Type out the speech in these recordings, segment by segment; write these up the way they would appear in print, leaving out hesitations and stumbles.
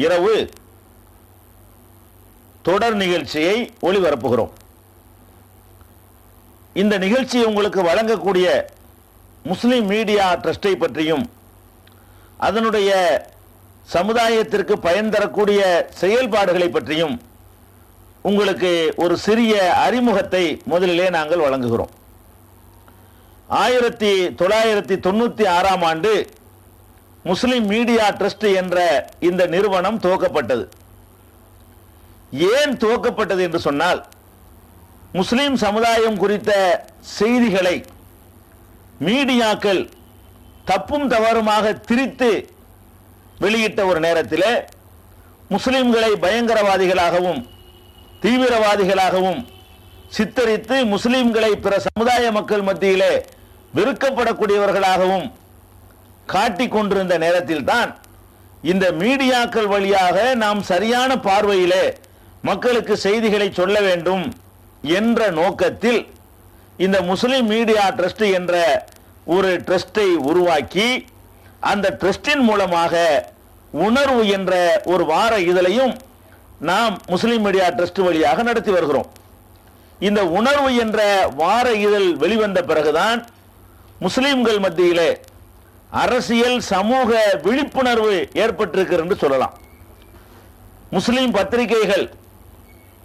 இரவு தொடர் நிகழ்ச்சியை ஒளிபரப்புகிறோம். இந்த நிகழ்ச்சியை உங்களுக்கு வழங்கக்கூடிய முஸ்லிம் மீடியா ட்ரஸ்டை பற்றியும் அதனுடைய சமுதாயத்திற்கு பயன் தரக்கூடிய செயல்பாடுகளை பற்றியும் உங்களுக்கு ஒரு சிறிய அறிமுகத்தை முதலிலே நாங்கள் வழங்குகிறோம். 1996 ஆண்டு முஸ்லிம் மீடியா ட்ரஸ்ட் என்ற இந்த நிறுவனம் துவக்கப்பட்டது. ஏன் துவக்கப்பட்டது என்று சொன்னால், முஸ்லிம் சமுதாயம் குறித்த செய்திகளை மீடியாக்கள் தப்பும் தவறுமாக திரித்து வெளியிட்ட ஒரு நேரத்தில் முஸ்லிம்களை பயங்கரவாதிகளாகவும் தீவிரவாதிகளாகவும் சித்தரித்து முஸ்லிம்களை பிற சமுதாய மக்கள் மத்தியிலே வெறுக்கப்படக்கூடியவர்களாகவும் காட்டிக் கொண்டிருந்த நேரத்தில் தான் இந்த மீடியாக்கள் வழியாக நாம் சரியான பார்வையிலே மக்களுக்கு செய்திகளை சொல்ல வேண்டும் என்ற நோக்கத்தில் இந்த முஸ்லிம் மீடியா ட்ரஸ்ட் என்ற ஒரு ட்ரஸ்டை உருவாக்கி அந்த ட்ரஸ்டின் மூலமாக உணர்வு என்ற ஒரு வார இதழையும் நாம் முஸ்லிம் மீடியா ட்ரஸ்ட் வழியாக நடத்தி வருகிறோம். இந்த உணர்வு என்ற வார இதழ் வெளிவந்த பிறகுதான் முஸ்லிம்கள் மத்தியிலே அரசியல் சமூக விழிப்புணர்வு ஏற்பட்டிருக்கிறது என்று சொல்லலாம். முஸ்லிம் பத்திரிகைகள்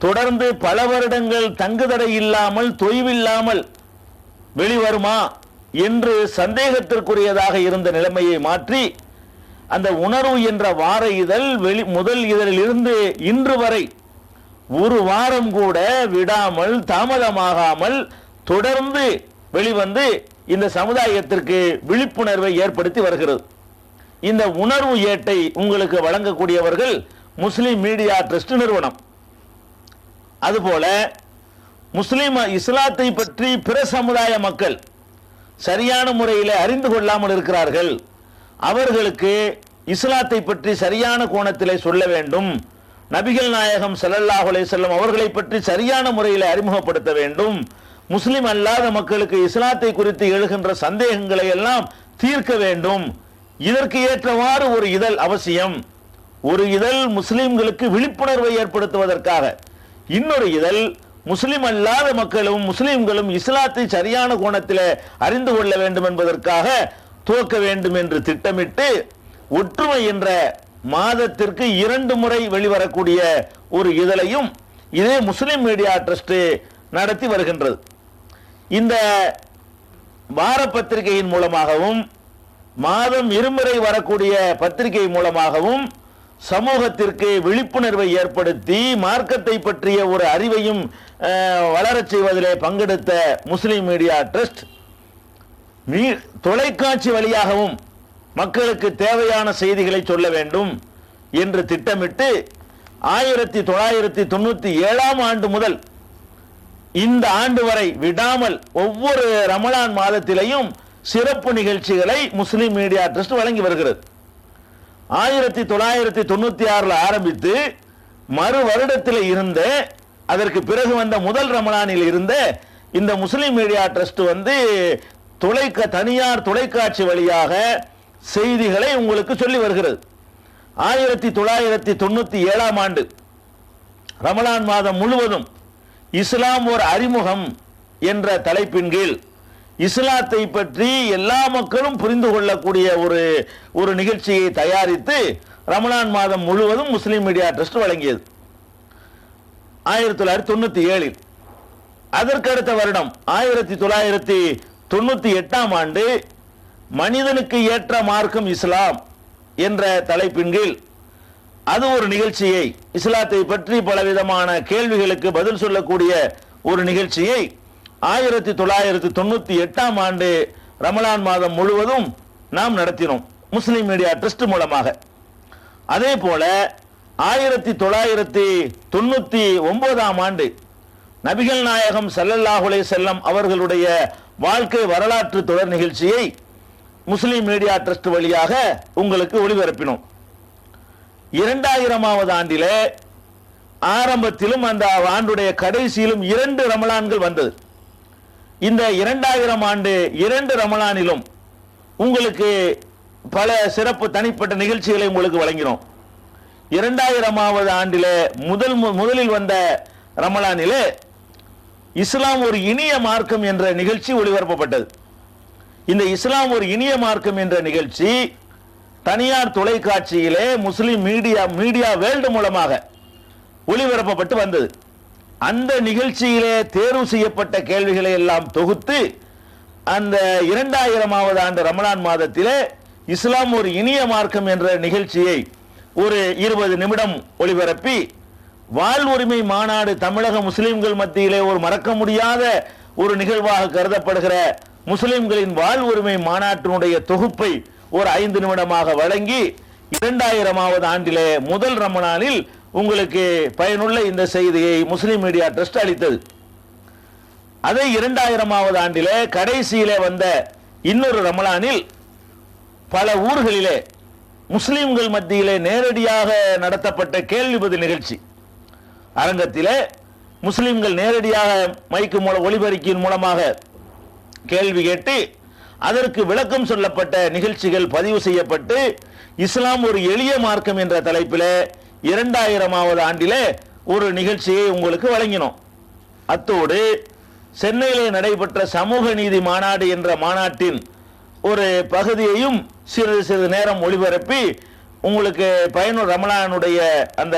தொடர்ந்து பல வருடங்கள் தங்குதடை இல்லாமல் தொய்வில்லாமல் வெளிவருமா என்று சந்தேகத்திற்குரியதாக இருந்த நிலைமையை மாற்றி அந்த உணர்வு என்ற வார இதழ் முதல் இதழில் இருந்து இன்று வரை ஒரு வாரம் கூட விடாமல் தாமதமாகாமல் தொடர்ந்து வெளிவந்து இந்த சமுதாயத்திற்கு விழிப்புணர்வை ஏற்படுத்தி வருகிறது. இந்த உணர்வு ஏட்டை உங்களுக்கு வழங்கக்கூடியவர்கள் முஸ்லிம் மீடியா ட்ரஸ்ட் நிறுவனம். அதுபோல இஸ்லாத்தை பற்றி பிற சமுதாய மக்கள் சரியான முறையில் அறிந்து கொள்ளாமல் இருக்கிறார்கள். அவர்களுக்கு இஸ்லாத்தை பற்றி சரியான கோணத்திலே சொல்ல வேண்டும், நபிகள் நாயகம் ஸல்லல்லாஹு அலைஹி வஸல்லம் அவர்களை பற்றி சரியான முறையில் அறிமுகப்படுத்த வேண்டும், முஸ்லிம் அல்லாத மக்களுக்கு இஸ்லாத்தை குறித்து எழுகின்ற சந்தேகங்களை எல்லாம் தீர்க்க வேண்டும். இதற்கு ஏற்றவாறு ஒரு இதழ் அவசியம். ஒரு இதழ் முஸ்லிம்களுக்கு விழிப்புணர்வை ஏற்படுத்துவதற்காக, இன்னொரு இதழ் முஸ்லிம் அல்லாத மக்களும் முஸ்லிம்களும் இஸ்லாத்தை சரியான கோணத்தில் அறிந்து கொள்ள வேண்டும் என்பதற்காக துவக்க வேண்டும் என்று திட்டமிட்டு ஒற்றுமை என்ற மாதத்திற்கு 2 முறை வெளிவரக்கூடிய ஒரு இதழையும் இதே முஸ்லிம் மீடியா ட்ரஸ்ட் நடத்தி வருகின்றது. இந்த வார பத்திரிகையின் மூலமாகவும் மாதம் 2 முறை வரக்கூடிய பத்திரிகை மூலமாகவும் சமூகத்திற்கு விழிப்புணர்வை ஏற்படுத்தி மார்க்கத்தை பற்றிய ஒரு அறிவையும் வளரச் செய்வதிலே பங்கெடுத்த முஸ்லிம் மீடியா ட்ரஸ்ட் தொலைக்காட்சி வழியாகவும் மக்களுக்கு தேவையான செய்திகளை சொல்ல வேண்டும் என்று திட்டமிட்டு 1997 ஆண்டு முதல் இந்த ஆண்டு வரை விடாமல் ஒவ்வொரு ரமலான் மாதத்திலையும் சிறப்பு நிகழ்ச்சிகளை முஸ்லிம் மீடியா ட்ரஸ்ட் வழங்கி வருகிறது. 1996 ஆரம்பித்து மறு வருடத்தில் இருந்த, அதற்கு பிறகு வந்த முதல் ரமலானில் இருந்த இந்த முஸ்லிம் மீடியா ட்ரஸ்ட் தனியார் தொலைக்காட்சி வழியாக செய்திகளை உங்களுக்கு சொல்லி வருகிறது. 1997 ஆண்டு ரமலான் மாதம் முழுவதும் இஸ்லாம் ஒரு அறிமுகம் என்ற தலைப்பின் கீழ் இஸ்லாத்தை பற்றி எல்லா மக்களும் புரிந்து கொள்ளக்கூடிய ஒரு நிகழ்ச்சியை தயாரித்து ரமலான் மாதம் முழுவதும் முஸ்லிம் மீடியா ட்ரஸ்ட் வழங்கியது 1997. அதற்கு அடுத்த வருடம் 1998 ஆண்டு மனிதனுக்கு ஏற்ற மார்க்கம் இஸ்லாம் என்ற தலைப்பின் கீழ் அது ஒரு நிகழ்ச்சியை, இஸ்லாத்தை பற்றி பலவிதமான கேள்விகளுக்கு பதில் சொல்லக்கூடிய ஒரு நிகழ்ச்சியை 1998 ஆண்டு ரமலான் மாதம் முழுவதும் நாம் நடத்தினோம் முஸ்லிம் மீடியா ட்ரஸ்ட் மூலமாக. அதே போல 1999 ஆண்டு நபிகள் நாயகம் ஸல்லல்லாஹு அலைஹி வஸல்லம் அவர்களுடைய வாழ்க்கை வரலாற்று தொடர் நிகழ்ச்சியை முஸ்லிம் மீடியா ட்ரஸ்ட் வழியாக உங்களுக்கு ஒளிபரப்பினோம். 2000ஆவது ஆண்டிலே ஆரம்பத்திலும் அந்த ஆண்டுடைய கடைசியிலும் 2 ரமலான்கள் வந்தது. இந்த 2000 ஆண்டு 2 ரமலானிலும் உங்களுக்கு பல சிறப்பு தனிப்பட்ட நிகழ்ச்சிகளை உங்களுக்கு வழங்கினோம். 2000வது ஆண்டிலே முதலில் வந்த ரமலானிலே இஸ்லாம் ஒரு இனிய மார்க்கம் என்ற நிகழ்ச்சி ஒளிபரப்பப்பட்டது. இந்த இஸ்லாம் ஒரு இனிய மார்க்கம் என்ற நிகழ்ச்சி தனியார் தொலைக்காட்சியிலே முஸ்லிம் மீடியா வேர்ல்டு மூலமாக ஒளிபரப்பப்பட்டு வந்தது. அந்த நிகழ்ச்சியிலே தேர்வு செய்யப்பட்ட கேள்விகளை எல்லாம் தொகுத்து அந்த 2000வது ஆண்டு ரமலான் மாதத்திலே இஸ்லாம் ஒரு இனிய மார்க்கம் என்ற நிகழ்ச்சியை ஒரு 20 நிமிடம் ஒளிபரப்பி வாழ்வுரிமை மாநாடு தமிழக முஸ்லிம்கள் மத்தியிலே ஒரு மறக்க முடியாத ஒரு நிகழ்வாக கருதப்படுகிற முஸ்லிம்களின் வாழ்வுரிமை மாநாட்டினுடைய தொகுப்பை ஒரு 5 நிமிடமாக வழங்கி 2000வது ஆண்டிலே முதல் ரமலானில் உங்களுக்கு பயனுள்ள இந்த செய்தியை முஸ்லிம் மீடியா ட்ரஸ்ட் அளித்தது. அதே 2000வது ஆண்டிலே கடைசியிலே வந்த இன்னொரு ரமலானில் பல ஊர்களிலே முஸ்லிம்கள் மத்தியிலே நேரடியாக நடத்தப்பட்ட கேள்வி பதில் நிகழ்ச்சி அரங்கத்திலே முஸ்லிம்கள் நேரடியாக மைக்கு மூலம் ஒளிபெருக்கியின் மூலமாக கேள்வி கேட்டு அதற்கு விளக்கம் சொல்லப்பட்ட நிகழ்ச்சிகள் பதிவு செய்யப்பட்டு இஸ்லாம் ஒரு எளிய மார்க்கம் என்ற தலைப்பிலே 2000வது ஆண்டிலே ஒரு நிகழ்ச்சியை உங்களுக்கு வழங்கினோம். அத்தோடு சென்னையிலே நடைபெற்ற சமூக நீதி மாநாடு என்ற மாநாட்டின் ஒரு பகுதியையும் சிறிது நேரம் ஒளிபரப்பி உங்களுக்கு பயனுள்ள ரமலானுடைய அந்த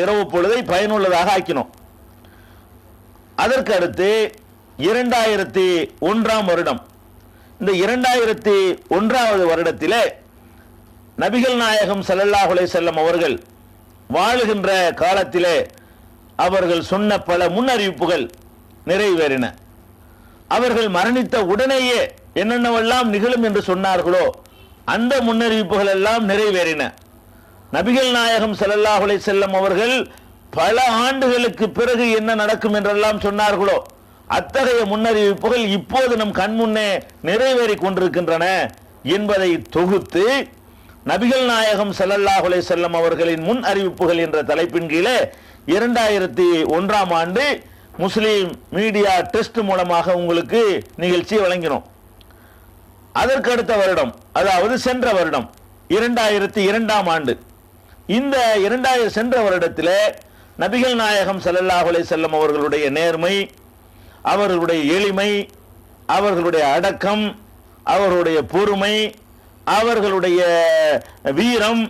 இரவு பொழுதை பயனுள்ளதாக ஆக்கினோம். அதற்கு அடுத்து 2001 வருடம், இந்த 2001வது வருடத்திலே நபிகள் நாயகம் ஸல்லல்லாஹு அலைஹி வஸல்லம் அவர்கள் வாழுகின்ற காலத்திலே அவர்கள் சொன்ன பல முன்னறிவிப்புகள் நிறைவேறின. அவர்கள் மரணித்த உடனேயே என்னென்னவெல்லாம் நிகழும் என்று சொன்னார்களோ அந்த முன்னறிவிப்புகள் எல்லாம் நிறைவேறின. நபிகள் நாயகம் ஸல்லல்லாஹு அலைஹி வஸல்லம் அவர்கள் பல ஆண்டுகளுக்கு பிறகு என்ன நடக்கும் என்றெல்லாம் சொன்னார்களோ அத்தகைய முன்னறிவிப்புகள் இப்போது நம் கண்முன்னே நிறைவேறி கொண்டிருக்கின்றன என்பதை தொகுத்து நபிகள் நாயகம் ஸல்லல்லாஹு அலைஹி வஸல்லம் அவர்களின் முன் அறிவிப்புகள் என்ற தலைப்பின் கீழே 2001 ஆண்டு முஸ்லிம் மீடியா ட்ரஸ்ட் மூலமாக உங்களுக்கு நிகழ்ச்சி வழங்கினோம். அதற்கு அடுத்த வருடம், அதாவது சென்ற வருடம் 2002 ஆண்டு, இந்த சென்ற வருடத்திலே நபிகள் நாயகம் ஸல்லல்லாஹு அலைஹி வஸல்லம் அவர்களுடைய நேர்மை, அவர்களுடைய எளிமை, அவர்களுடைய அடக்கம், அவர்களுடைய பொறுமை, அவர்களுடைய வீரம்,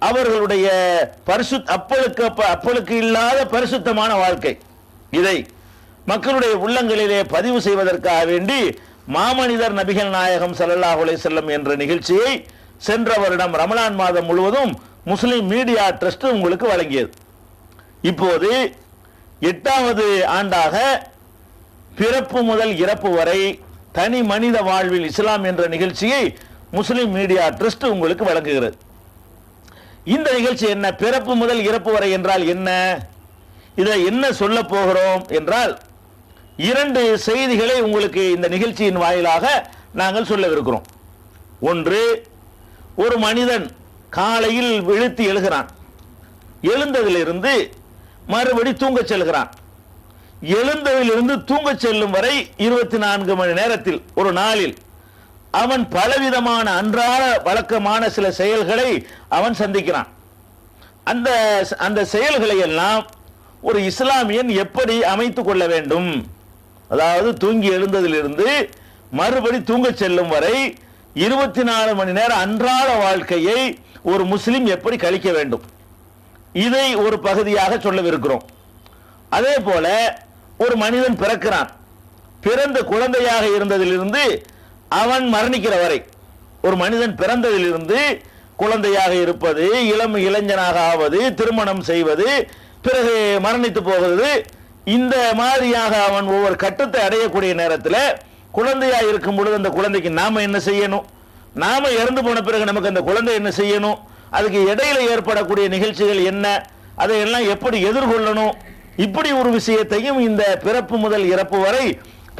அவர்களுடைய அப்பளுக்கு இல்லாத பரிசுத்தமான வாழ்க்கை, இதை மக்களுடைய உள்ளங்களிலே பதிவு செய்வதற்காக வேண்டி மாமனிதர் நபிகள் நாயகம் ஸல்லல்லாஹு அலைஹி வஸல்லம் என்ற நிகழ்ச்சியை சென்ற வருடம் ரமலான் மாதம் முழுவதும் முஸ்லிம் மீடியா ட்ரஸ்ட் உங்களுக்கு வழங்கியது. இப்போது 8வது ஆண்டாக பிறப்பு முதல் இறப்பு வரை தனி மனித வாழ்வில் இஸ்லாம் என்ற நிகழ்ச்சியை முஸ்லிம் மீடியா ட்ரஸ்ட் உங்களுக்கு வழங்குகிறது. இந்த நிகழ்ச்சி என்ன, பிறப்பு முதல் இறப்பு வரை என்றால் என்ன, இதை என்ன சொல்ல போகிறோம் என்றால் 2 செய்திகளை உங்களுக்கு இந்த நிகழ்ச்சியின் வாயிலாக நாங்கள் சொல்லவிருக்கிறோம். ஒன்று, ஒரு மனிதன் காலையில் விழித்து எழுகிறான், எழுந்ததிலிருந்து மறுபடி தூங்கச் செல்கிறான். எழுந்ததிலிருந்து தூங்கச் செல்லும் வரை 24 மணி நேரத்தில் ஒரு நாளில் அவன் பலவிதமான அன்றாட வழக்கமான சில செயல்களை அவன் சந்திக்கிறான். அந்த செயல்களை எல்லாம் ஒரு இஸ்லாமியன் எப்படி அமைத்துக் கொள்ள வேண்டும், அதாவது தூங்கி எழுந்ததிலிருந்து மறுபடி தூங்கச் செல்லும் வரை 24 மணி நேரம் அன்றாட வாழ்க்கையை ஒரு முஸ்லிம் எப்படி கழிக்க வேண்டும், இதை ஒரு பகுதியாக சொல்லவிருக்கிறோம். அதே போல ஒரு மனிதன் பிறக்கிறான், பிறந்த குழந்தையாக இருந்ததிலிருந்து அவன் மரணிக்கிற வரை, ஒரு மனிதன் பிறந்ததிலிருந்து குழந்தையாக இருப்பது, இளைஞனாக ஆவது, திருமணம் செய்வது, பிறகு மரணித்து போகிறது, இந்த மாதிரியாக அவன் ஒவ்வொரு கட்டத்தை அடையக்கூடிய நேரத்தில் குழந்தையாக இருக்கும் பொழுது அந்த குழந்தைக்கு நாம என்ன செய்யணும், நாம இறந்து போன பிறகு நமக்கு அந்த குழந்தை என்ன செய்யணும், அதுக்கு இடையில ஏற்படக்கூடிய நிகழ்ச்சிகள் என்ன, அதையெல்லாம் எப்படி எதிர்கொள்ளணும், இப்படி ஒரு விஷயத்தையும் இந்த பிறப்பு முதல் இறப்பு வரை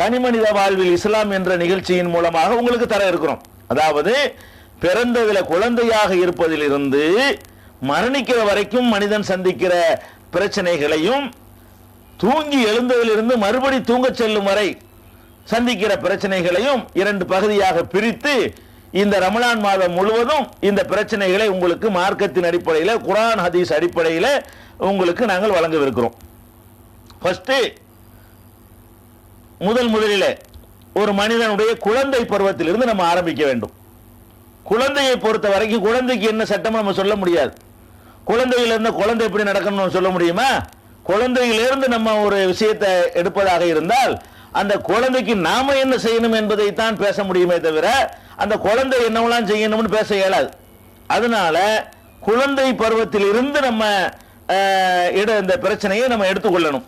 தனிமனித வாழ்வில் இஸ்லாம் என்ற நிகழ்ச்சியின் மூலமாக உங்களுக்கு தர இருக்கிறோம். அதாவது பிறந்ததில் குழந்தையாக இருப்பதிலிருந்து மரணிக்கிற வரைக்கும் மனிதன் சந்திக்கிற பிரச்சனைகளையும், தூங்கி எழுந்ததிலிருந்து மறுபடி தூங்கச் செல்லும் வரை சந்திக்கிற பிரச்சனைகளையும் 2 பகுதியாக பிரித்து இந்த ரமலான் மாதம் முழுவதும் இந்த பிரச்சனைகளை உங்களுக்கு மார்க்கத்தின் அடிப்படையில், குர்ஆன் ஹதீஸ் அடிப்படையில் உங்களுக்கு நாங்கள் வழங்கவிருக்கிறோம். ஃபர்ஸ்ட் முதலில் ஒரு மனிதனுடைய குழந்தை பருவத்திலிருந்து நம்ம ஆரம்பிக்க வேண்டும். குழந்தையை பொறுத்த வரைக்கும் குழந்தைக்கு என்ன சட்டம் நம்ம சொல்ல முடியாது. குழந்தையிலிருந்து குழந்தை எப்படி நடக்கணும்னு சொல்ல முடியுமா? குழந்தையிலிருந்து நம்ம ஒரு விஷயத்தை எடுப்பதாக இருந்தால் அந்த குழந்தைக்கு நாம என்ன செய்யணும் என்பதை தான் பேச முடியுமே தவிர அந்த குழந்தை என்னவெல்லாம் செய்யணும்னு பேச இயலாது. அதனால குழந்தை பருவத்தில் இருந்து நம்ம இந்த பிரச்சனையை நம்ம எடுத்துக்கொள்ளணும்.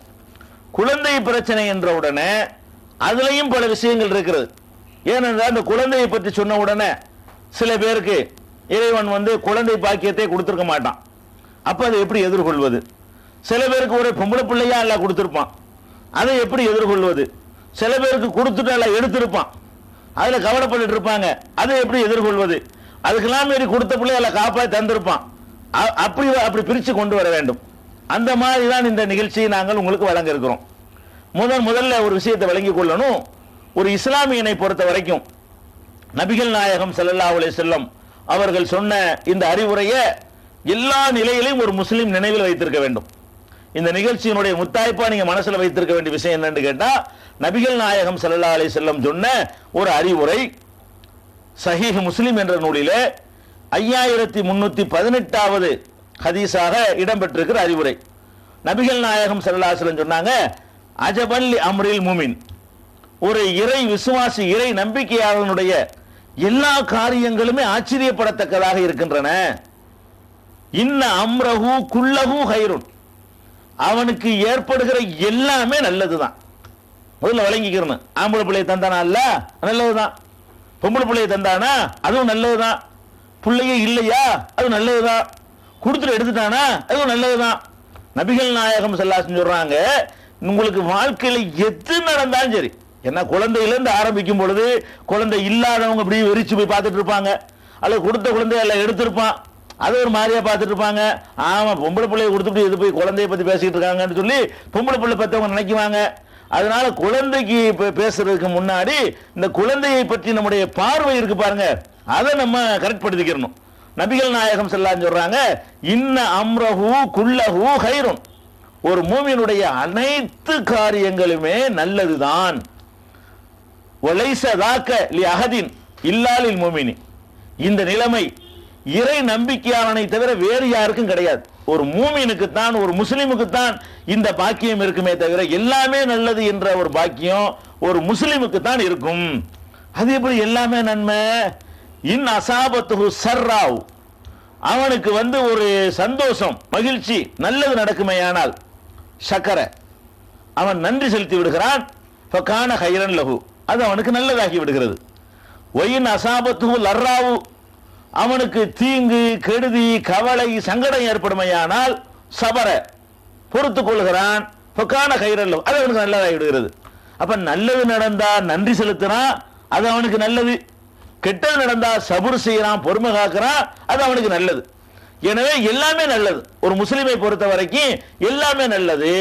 குழந்தை பிரச்சனை என்ற உடனே அதுலயும் பல விஷயங்கள் இருக்கிறது. ஏனென்றால் அந்த குழந்தையை பற்றி சொன்ன உடனே சில பேருக்கு இறைவன் குழந்தை பாக்கியத்தை கொடுத்திருக்க மாட்டான். அப்ப அதை எப்படி எதிர்கொள்வது? சில பேருக்கு ஒரு பொம்பளை பிள்ளையா எல்லாம் கொடுத்திருப்பான், அதை எப்படி எதிர்கொள்வது? சில பேருக்கு கொடுத்துட்டு எல்லாம் எடுத்திருப்பான், அதுல கவலைப்பட்டு இருப்பாங்க, அதை எப்படி எதிர்கொள்வது? அதுக்கெல்லாம் மீறி கொடுத்த பிள்ளை எல்லாம் காப்பாற்றி தந்திருப்பான். அப்படி பிரிச்சு கொண்டு வர வேண்டும். அந்த மாதிரி தான் இந்த நிகழ்ச்சியை நாங்கள் உங்களுக்கு வழங்க இருக்கிறோம். முதல்ல ஒரு விஷயத்தை வழங்கிக் கொள்ளணும். ஒரு இஸ்லாமியனை பொறுத்த வரைக்கும் நபிகள் நாயகம் ஸல்லல்லாஹு அலைஹி வஸல்லம் அவர்கள் சொன்ன இந்த அறிவுரையை எல்லா நிலையிலையும் ஒரு முஸ்லிம் நினைவில் வைத்திருக்க வேண்டும். இந்த நிகழ்ச்சியினுடைய முத்தாய்ப்பா நீங்க மனசுல வைத்திருக்க வேண்டிய விஷயம் என்னன்னு கேட்டா, நபிகள் நாயகம் ஸல்லல்லாஹு அலைஹி வஸல்லம் சொன்ன ஒரு அறிவுரை சஹீஹ் முஸ்லிம் என்ற நூலிலே 5318வது ஹதீஸாக இடம்பெற்றிருக்கிற அறிவுரை. நபிகள் நாயகம் ஸல்லல்லாஹு அலைஹி வஸல்லம் சொன்னாங்க, அஜபல் அம்ரில் முமின், ஒரு இறை விசுவாசி, இறை நம்பிக்கையாளனுடைய எல்லா காரியங்களுமே ஆச்சரியப்படத்தக்கதாக இருக்கின்றன. இன்ன அம்ரஹு குல்லஹு ஹைருன், அவனுக்கு ஏற்படுகிற எல்லாமே நல்லதுதான். முதல்ல வழங்கிக்கிறணும். ஆம்பளை பிள்ளையை தந்தானா இல்ல, நல்லதுதான். பொம்பளை பிள்ளையை தந்தானா அதுவும் நல்லதுதான். பிள்ளையே இல்லையா அது நல்லதுதான். கொடுத்துட்டு எடுத்துட்டானா அதுவும் நல்லதுதான். நபிகள் நாயகம் ஸல்லல்லாஹு அலைஹி வஸல்லம் சொல்றாங்க, உங்களுக்கு வாழ்க்கையில எது நடந்தாலும் சரி, ஏன்னா குழந்தையிலிருந்து ஆரம்பிக்கும் பொழுது குழந்தை இல்லாதவங்க இப்படி வெறிச்சு போய் பார்த்துட்டு இருப்பாங்க, அல்லது கொடுத்த குழந்தைய எல்லாம் எடுத்திருப்பான், அது ஒரு மாதிரியா பார்த்துட்டு இருப்பாங்க. ஆமா, பொம்பளை பிள்ளைய கொடுத்துட்டு இது போய் குழந்தைய பத்தி பேசிட்டு இருக்காங்கன்னு சொல்லி பொம்பளை பிள்ளை பத்தவங்க நினைக்குவாங்க. அதனால குழந்தைக்கு பேசுறதுக்கு முன்னாடி இந்த குழந்தையை பற்றி நம்முடைய பார்வை இருக்கு பாருங்க, அதை நம்ம கரெக்ட் படுத்திக்கிறணும். நபிகள் நாயகம் ஸல்லல்லாஹு அலைஹி வஸல்லம் சொல்றாங்க, இன்ன அம்ரஹு குல்லஹு ஹைருன், ஒரு மூமினுடைய அனைத்து காரியங்களுமே நல்லதுதான். வலைஸ ஸாக லி அஹதின் இல்லா லில் முஃமினி, இந்த நிலைமை இறை நம்பிக்கையாளனை தவிர வேறு யாருக்கும் கிடையாது. ஒரு மூமினுக்கு தான், ஒரு முஸ்லிமுக்கு தான் இந்த பாக்கியம் இருக்குமே தவிர எல்லாமே நல்லது என்ற ஒரு பாக்கியம் ஒரு முஸ்லிமுக்கு தான் இருக்கும். அது எப்படி எல்லாமே நன்மை? இன் அசாபத்துஹு சர்ராவ், அவனுக்கு ஒரு சந்தோஷம், மகிழ்ச்சி, நல்லது நடக்குமேயானால் ஷக்கர, அவன் நன்றி செலுத்தி விடுகிறான். ஃபகான ஹைரன் லஹு, அது அவனுக்கு நல்லதாகி விடுகிறது. ஒயின் அசாபத்துஹு லர்ராவு, அவனுக்கு தீங்கு, கெடுதி, கவலை, சங்கடம் ஏற்படுமையானால் சபர, பொறுத்துக் கொள்கிறான். ஃபகான ஹைரன் லஹு, அது அவனுக்கு நல்லதாகி விடுகிறது. அப்ப நல்லது நடந்தா நன்றி செலுத்துறான், அது அவனுக்கு நல்லது. கெட்டது நடந்தா சபுர் செய்யறான், பொறுமை காக்கிறான், அது அவனுக்கு நல்லது. எனவே எல்லாமே நல்லது. ஒரு முஸ்லிமை பொறுத்த வரைக்கும் எல்லாமே நல்லது.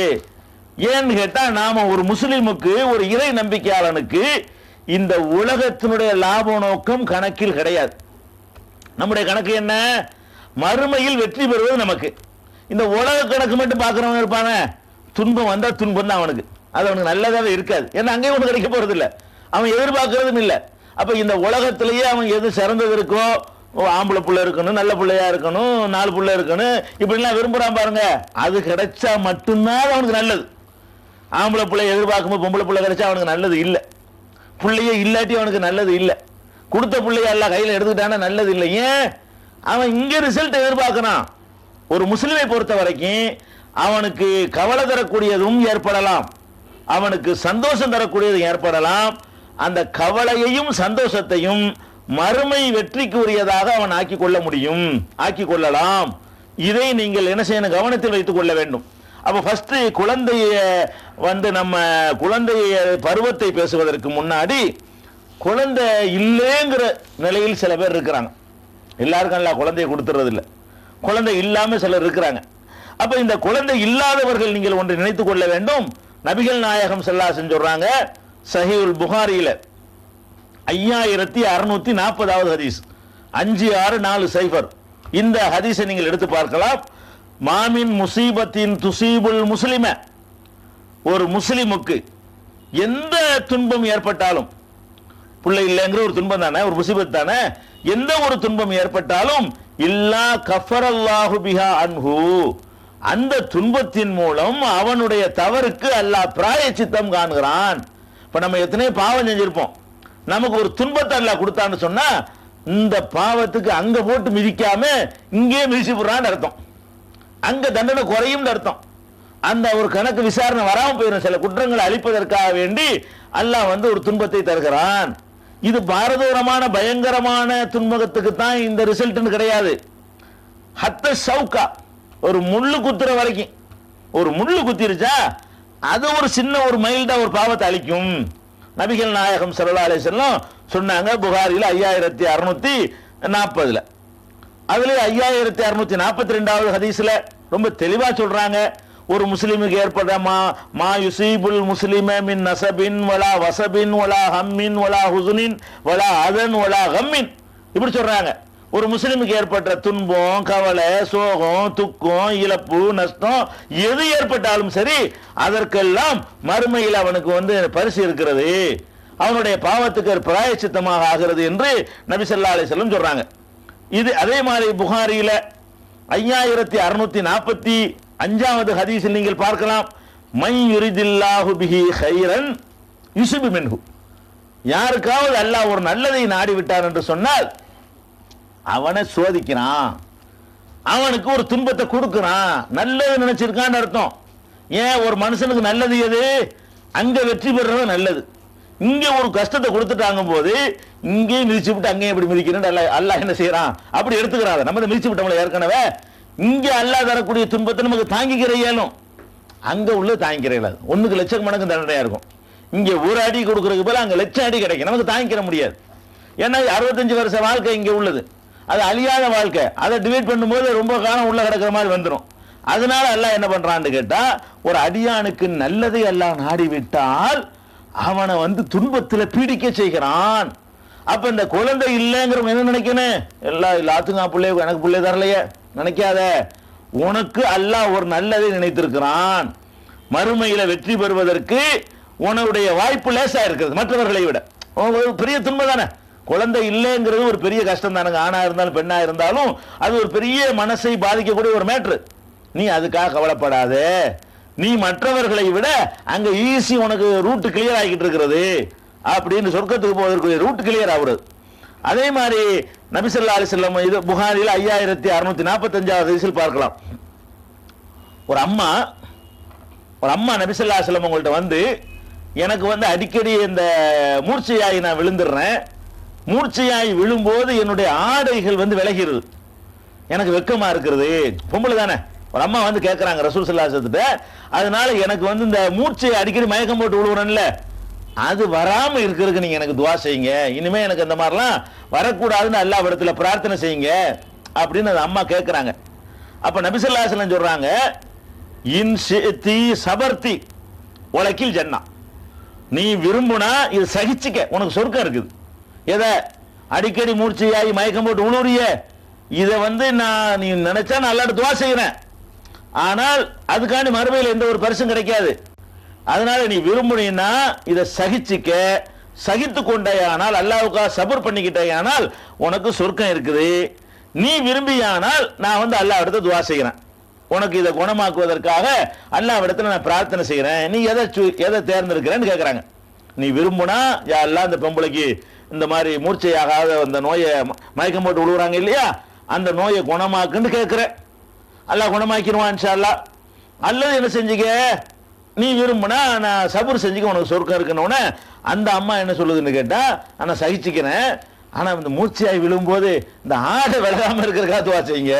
ஏன்னு கேட்டா, நாம ஒரு முஸ்லிமுக்கு, ஒரு இறை நம்பிக்கையாளனுக்கு இந்த உலகத்தினுடைய லாப நோக்கம் கணக்கில் கிடையாது. நம்முடைய கணக்கு என்ன? மறுமையில் வெற்றி பெறுவது நமக்கு. இந்த உலக கணக்கு மட்டும் பார்க்கிறவங்க இருப்பான, துன்பம் வந்தா துன்பம் தான் அவனுக்கு, அது அவனுக்கு நல்லதாவே இருக்காது. ஏன்னா அங்கேயும் ஒன்று கிடைக்க போறது இல்லை, அவன் எதிர்பார்க்கறதும் இல்லை. அப்ப இந்த உலகத்திலேயே அவன் எது சிறந்தது இருக்கோ, ஆம்பளை புள்ள இருக்கணும், நல்ல பிள்ளையா இருக்கணும், 4 புள்ள இருக்கணும், இப்படிலாம் விரும்புறான் பாருங்க, அது கிடைச்சா மட்டும்தான் அவனுக்கு நல்லது. ஆம்பளை பிள்ளை எதிர்பார்க்கும்போது பொம்பளை பிள்ளை கிடைச்சா அவனுக்கு நல்லது இல்லை. பிள்ளையே இல்லாட்டி அவனுக்கு நல்லது இல்லை. கொடுத்த பிள்ளைய எல்லாம் கையில் எடுத்துக்கிட்டானா நல்லது இல்லை. ஏன்? அவன் இங்க ரிசல்ட் எதிர்பார்க்கிறான். ஒரு முஸ்லிமை பொறுத்த வரைக்கும் அவனுக்கு கவலை தரக்கூடியதும் ஏற்படலாம், அவனுக்கு சந்தோஷம் தரக்கூடியதும் ஏற்படலாம். அந்த கவலையையும் சந்தோஷத்தையும் மறுமை வெற்றிக்கு உரியதாக அவன் ஆக்கிக் கொள்ள முடியும், ஆக்கிக் கொள்ளலாம். இதை நீங்கள் என்ன செய்யணும்? கவனத்தில் வைத்துக் கொள்ள வேண்டும். அப்ப ஃபர்ஸ்ட் குழந்தைய நம்ம குழந்தைய பருவத்தை பேசுவதற்கு முன்னாடி, குழந்தை இல்லைங்கிற நிலையில் சில பேர் இருக்கிறாங்க. எல்லாருக்கும் எல்லாம் குழந்தையை கொடுத்துறது இல்லை, குழந்தை இல்லாம சிலர் இருக்கிறாங்க. அப்ப இந்த குழந்தை இல்லாதவர்கள் நீங்கள் ஒன்று நினைத்துக் கொள்ள வேண்டும். நபிகள் நாயகம் ஸல்லல்லாஹு அலைஹி வஸல்லம் சொல்றாங்க, சஹீஹுல் புகாரியில 5640வது ஹதீஸ், 5640. இந்த ஹதீஸை நீங்கள் எடுத்து பார்க்கலாம். மாமின் முசீபத்தின் துசீபுல் முஸ்லிம, ஒரு முஸ்லிமுக்கு எந்த துன்பம் ஏற்பட்டாலும், பிள்ளை இல்லைங்கிற ஒரு துன்பம் தானே, ஒரு முசீபத் தானே, எந்த ஒரு துன்பம் ஏற்பட்டாலும் இல்லா கஃபரல்லாஹு பிஹா அன்ஹு, அந்த துன்பத்தின் மூலம் அவனுடைய தவறுக்கு அல்லாஹ் பிராயச்சித்தம் காண்கிறான். இப்ப நம்ம எத்தனை பாவம் செஞ்சிருப்போம், நமக்கு ஒரு துன்பத்தை அல்லாஹ் கொடுத்தான்னு சொன்னா இந்த பாவத்துக்கு அங்க போட்டு மிதிக்காம இங்கே மிதிச்சு போடுறான்னு அர்த்தம், அங்க தண்டனை குறையும் அர்த்தம். அந்த ஒரு கணக்கு விசாரணை வராம போயிடும். சில குற்றங்களை அழிப்பதற்காக வேண்டி அல்லாஹ் ஒரு துன்பத்தை தருகிறான். இது பாரதூரமான பயங்கரமான துன்பத்துக்கு தான் இந்த ரிசல்ட் கிடையாது. ஹத்த சவுக்கா, ஒரு முள்ளு குத்துற வரைக்கும், ஒரு முள்ளு குத்திருச்சா அது ஒரு சின்ன ஒரு மைல்டா ஒரு பாவத்தை அழிக்கும். நபிகள் நாயகம் ஸல்லல்லாஹு அலைஹி வஸல்லம் சொன்னாங்க புகாரில 5640. அதுல 5642வது ஹதீஸ்ல ரொம்ப தெளிவா சொல்றாங்க, ஒரு முஸ்லிமுக்கு ஏற்பட மா யுசீபுல் முஸ்லிம மின் நஸபின் வலா வஸபின் வலா ஹம்மின் வலா ஹுஸ்னின் வலா அதன் வலா கம்மின், இப்படி சொல்றாங்க. ஒரு முஸ்லிமுக்கு ஏற்பட்ட துன்பம், கவலை, சோகம், துக்கம், இழப்பு, நஷ்டம் எது ஏற்பட்டாலும் சரி அதற்கெல்லாம் மறுமையில் அவனுக்கு பரிசு இருக்கிறது, அவனுடைய பாவத்துக்கு பிராயச்சித்தமாக ஆகிறது என்று நபி ஸல்லல்லாஹு அலைஹி வஸல்லம் சொல்றாங்க. இது அதே மாதிரி புகாரியில 5645வது ஹதீஸில் நீங்கள் பார்க்கலாம், மை யுரிதில்லாஹு பிஹி கைரன் யுஸிபு மின்ஹு, யாருக்காவது அல்லாஹ் ஒரு நல்லதை நாடி விட்டார் என்று சொன்னால் அவனை சோதிக்கிறான், அவனுக்கு ஒரு துன்பத்தை கொடுக்கிறான், நல்லது நினைச்சிருக்கான்னு அர்த்தம். ஏன் ஒரு மனுஷனுக்கு நல்லது எது, அங்க வெற்றி பெறுறது நல்லது. இங்க ஒரு கஷ்டத்தை கொடுத்துட்டாங்க போது இங்கே மிதிச்சு விட்டு அங்கேயும் எப்படி மிதிக்கிறேன் அல்லாஹ் என்ன செய்யறான், அப்படி எடுத்துக்கிறாங்க. நம்ம மிதிச்சு விட்டோம்ல ஏற்கனவே, இங்க அல்லாஹ் தரக்கூடிய துன்பத்தை நமக்கு தாங்கிக்கிற இயலும், அங்க உள்ள தாங்கிக்கிற இயலாது. 1 லட்சம் மடங்கு தண்டனையா இருக்கும். இங்க ஒரு அடி கொடுக்கறதுக்கு போல அங்க லட்சம் அடி கிடைக்கும், நமக்கு தாங்கிக்கிற முடியாது. ஏன்னா 65 வருஷ வாழ்க்கை இங்க உள்ளது, அது அழியாத வாழ்க்கை. அதை டிவைட் பண்ணும்போது ரொம்ப காலம் உள்ள கிடக்கிற மாதிரி வந்துடும். அதனால அல்லாஹ் என்ன பண்றான்னு கேட்டா, ஒரு அடியானுக்கு நல்லதை அல்லாஹ் நாடி விட்டால் அவனை துன்பத்தில் பீடிக்க செய்கிறான். அப்ப இந்த குழந்தை இல்லைங்கிறவங்க என்ன நினைக்கணும், எல்லாத்துக்கும் பிள்ளை எனக்கு பிள்ளை தரலையே நினைக்காத, உனக்கு அல்லாஹ் ஒரு நல்லதை நினைத்திருக்கிறான். மறுமையில வெற்றி பெறுவதற்கு உன்னுடைய வாய்ப்பு லேசா இருக்கிறது மற்றவர்களை விட. பெரிய துன்பம் தானே, குழந்தை இல்லைங்கிறது ஒரு பெரிய கஷ்டம் தானுங்க. ஆணா இருந்தாலும் பெண்ணா இருந்தாலும் அது ஒரு பெரிய மனசை பாதிக்கக்கூடிய ஒரு மேட்ரு. நீ அதுக்காக கவலைப்படாத, நீ மற்றவர்களை விட அங்க ஈஸி உனக்கு ரூட் கிளியர் ஆகிட்டு இருக்கிறது அப்படின்னு சொர்க்கத்துக்கு போவதற்கு ரூட் கிளியர் ஆகுறது. அதே மாதிரி நபி ஸல்லல்லாஹு அலைஹி வஸல்லம் இது புகாரில 5645வது ஹதீஸில் பார்க்கலாம். ஒரு அம்மா நபி ஸல்லல்லாஹு அலைஹி வஸல்லம் உங்கள்ட்ட எனக்கு அடிக்கடி இந்த மூர்ச்சையாகி நான் விழுந்துடுறேன், மூர்ச்சையாகி விழும்போது என்னுடைய ஆடைகள் விலகிறது, எனக்கு வெக்கமா இருக்கிறது. பொம்பளை தானே, ஒரு அம்மா கேட்கறாங்க ரசூல் ஸல்லல்லாஹு அலைஹி வஸல்லம், அதனால எனக்கு இந்த மூர்ச்சையை அடிக்கடி மயக்கம் போட்டு விழுவுறேன்ல, அது வராம இருக்கிறதுக்கு நீங்க எனக்கு துவா செய்யுங்க, இனிமே எனக்கு இந்த மாதிரிலாம் வரக்கூடாதுன்னு அல்லாஹ் இடத்துல பிரார்த்தனை செய்யுங்க அப்படின்னு அந்த அம்மா கேட்கறாங்க. அப்ப நபி ஸல்லல்லாஹு அலைஹி வஸல்லம் சொல்றாங்க, இன் ஷிஅதி சபர்தி வலக்கில் ஜன்னா, நீ விரும்புனா இது சகிச்சுக்க, உனக்கு சொர்க்கம் இருக்குது. எதை அடிக்கடி மூர்ச்சையாகி மயக்கம் போட்டு உழுவுறிய, இதை நான் நீ நினைச்சா நான் அல்லாஹ்ட்ட துவா செய்யறேன், ஆனால் அதுக்காண்டி மறுமையில் எந்த ஒரு பரிசும் கிடைக்காது. அதனால நீ விரும்புனா இதை சகிச்சுக்க, சகித்து கொண்டேயானால் அல்லாஹ்வுக்காக சபர் பண்ணிக்கிட்டேயானால் உனக்கு சொர்க்கம் இருக்குது. நீ விரும்பியானால் நான் அல்லாஹ் இடத்துல துவா செய்கிறேன், உனக்கு இதை குணமாக்குவதற்காக அல்லாஹ் இடத்துல நான் பிரார்த்தனை செய்கிறேன், நீ எதை தேர்ந்தெடுக்கிறேன்னு கேட்குறாங்க. நீ விரும்புனா யா அல்லாஹ் இந்த பொம்பளைக்கு இந்த மாதிரி மூர்ச்சையாகாத அந்த நோயை மயக்கம் போட்டு விழுவுறாங்க இல்லையா, அந்த நோயை குணமாக்குன்னு கேட்குறேன், அல்லாஹ் குணமாக்கிடுவான் இன்ஷா அல்லாஹ். அல்லது என்ன செஞ்சுக்க, நீ விரும்புனா நான் சபர் செஞ்சுக்க, உனக்கு சொர்க்கம் இருக்குன்னு. அந்த அம்மா என்ன சொல்லுதுன்னு கேட்டா, நான் சகிச்சுக்கிறேன், ஆனா இந்த மூர்ச்சையாகி விழும்போது இந்த ஆடை விலகாம இருக்கிறதுக்காக துவா செய்யுங்க,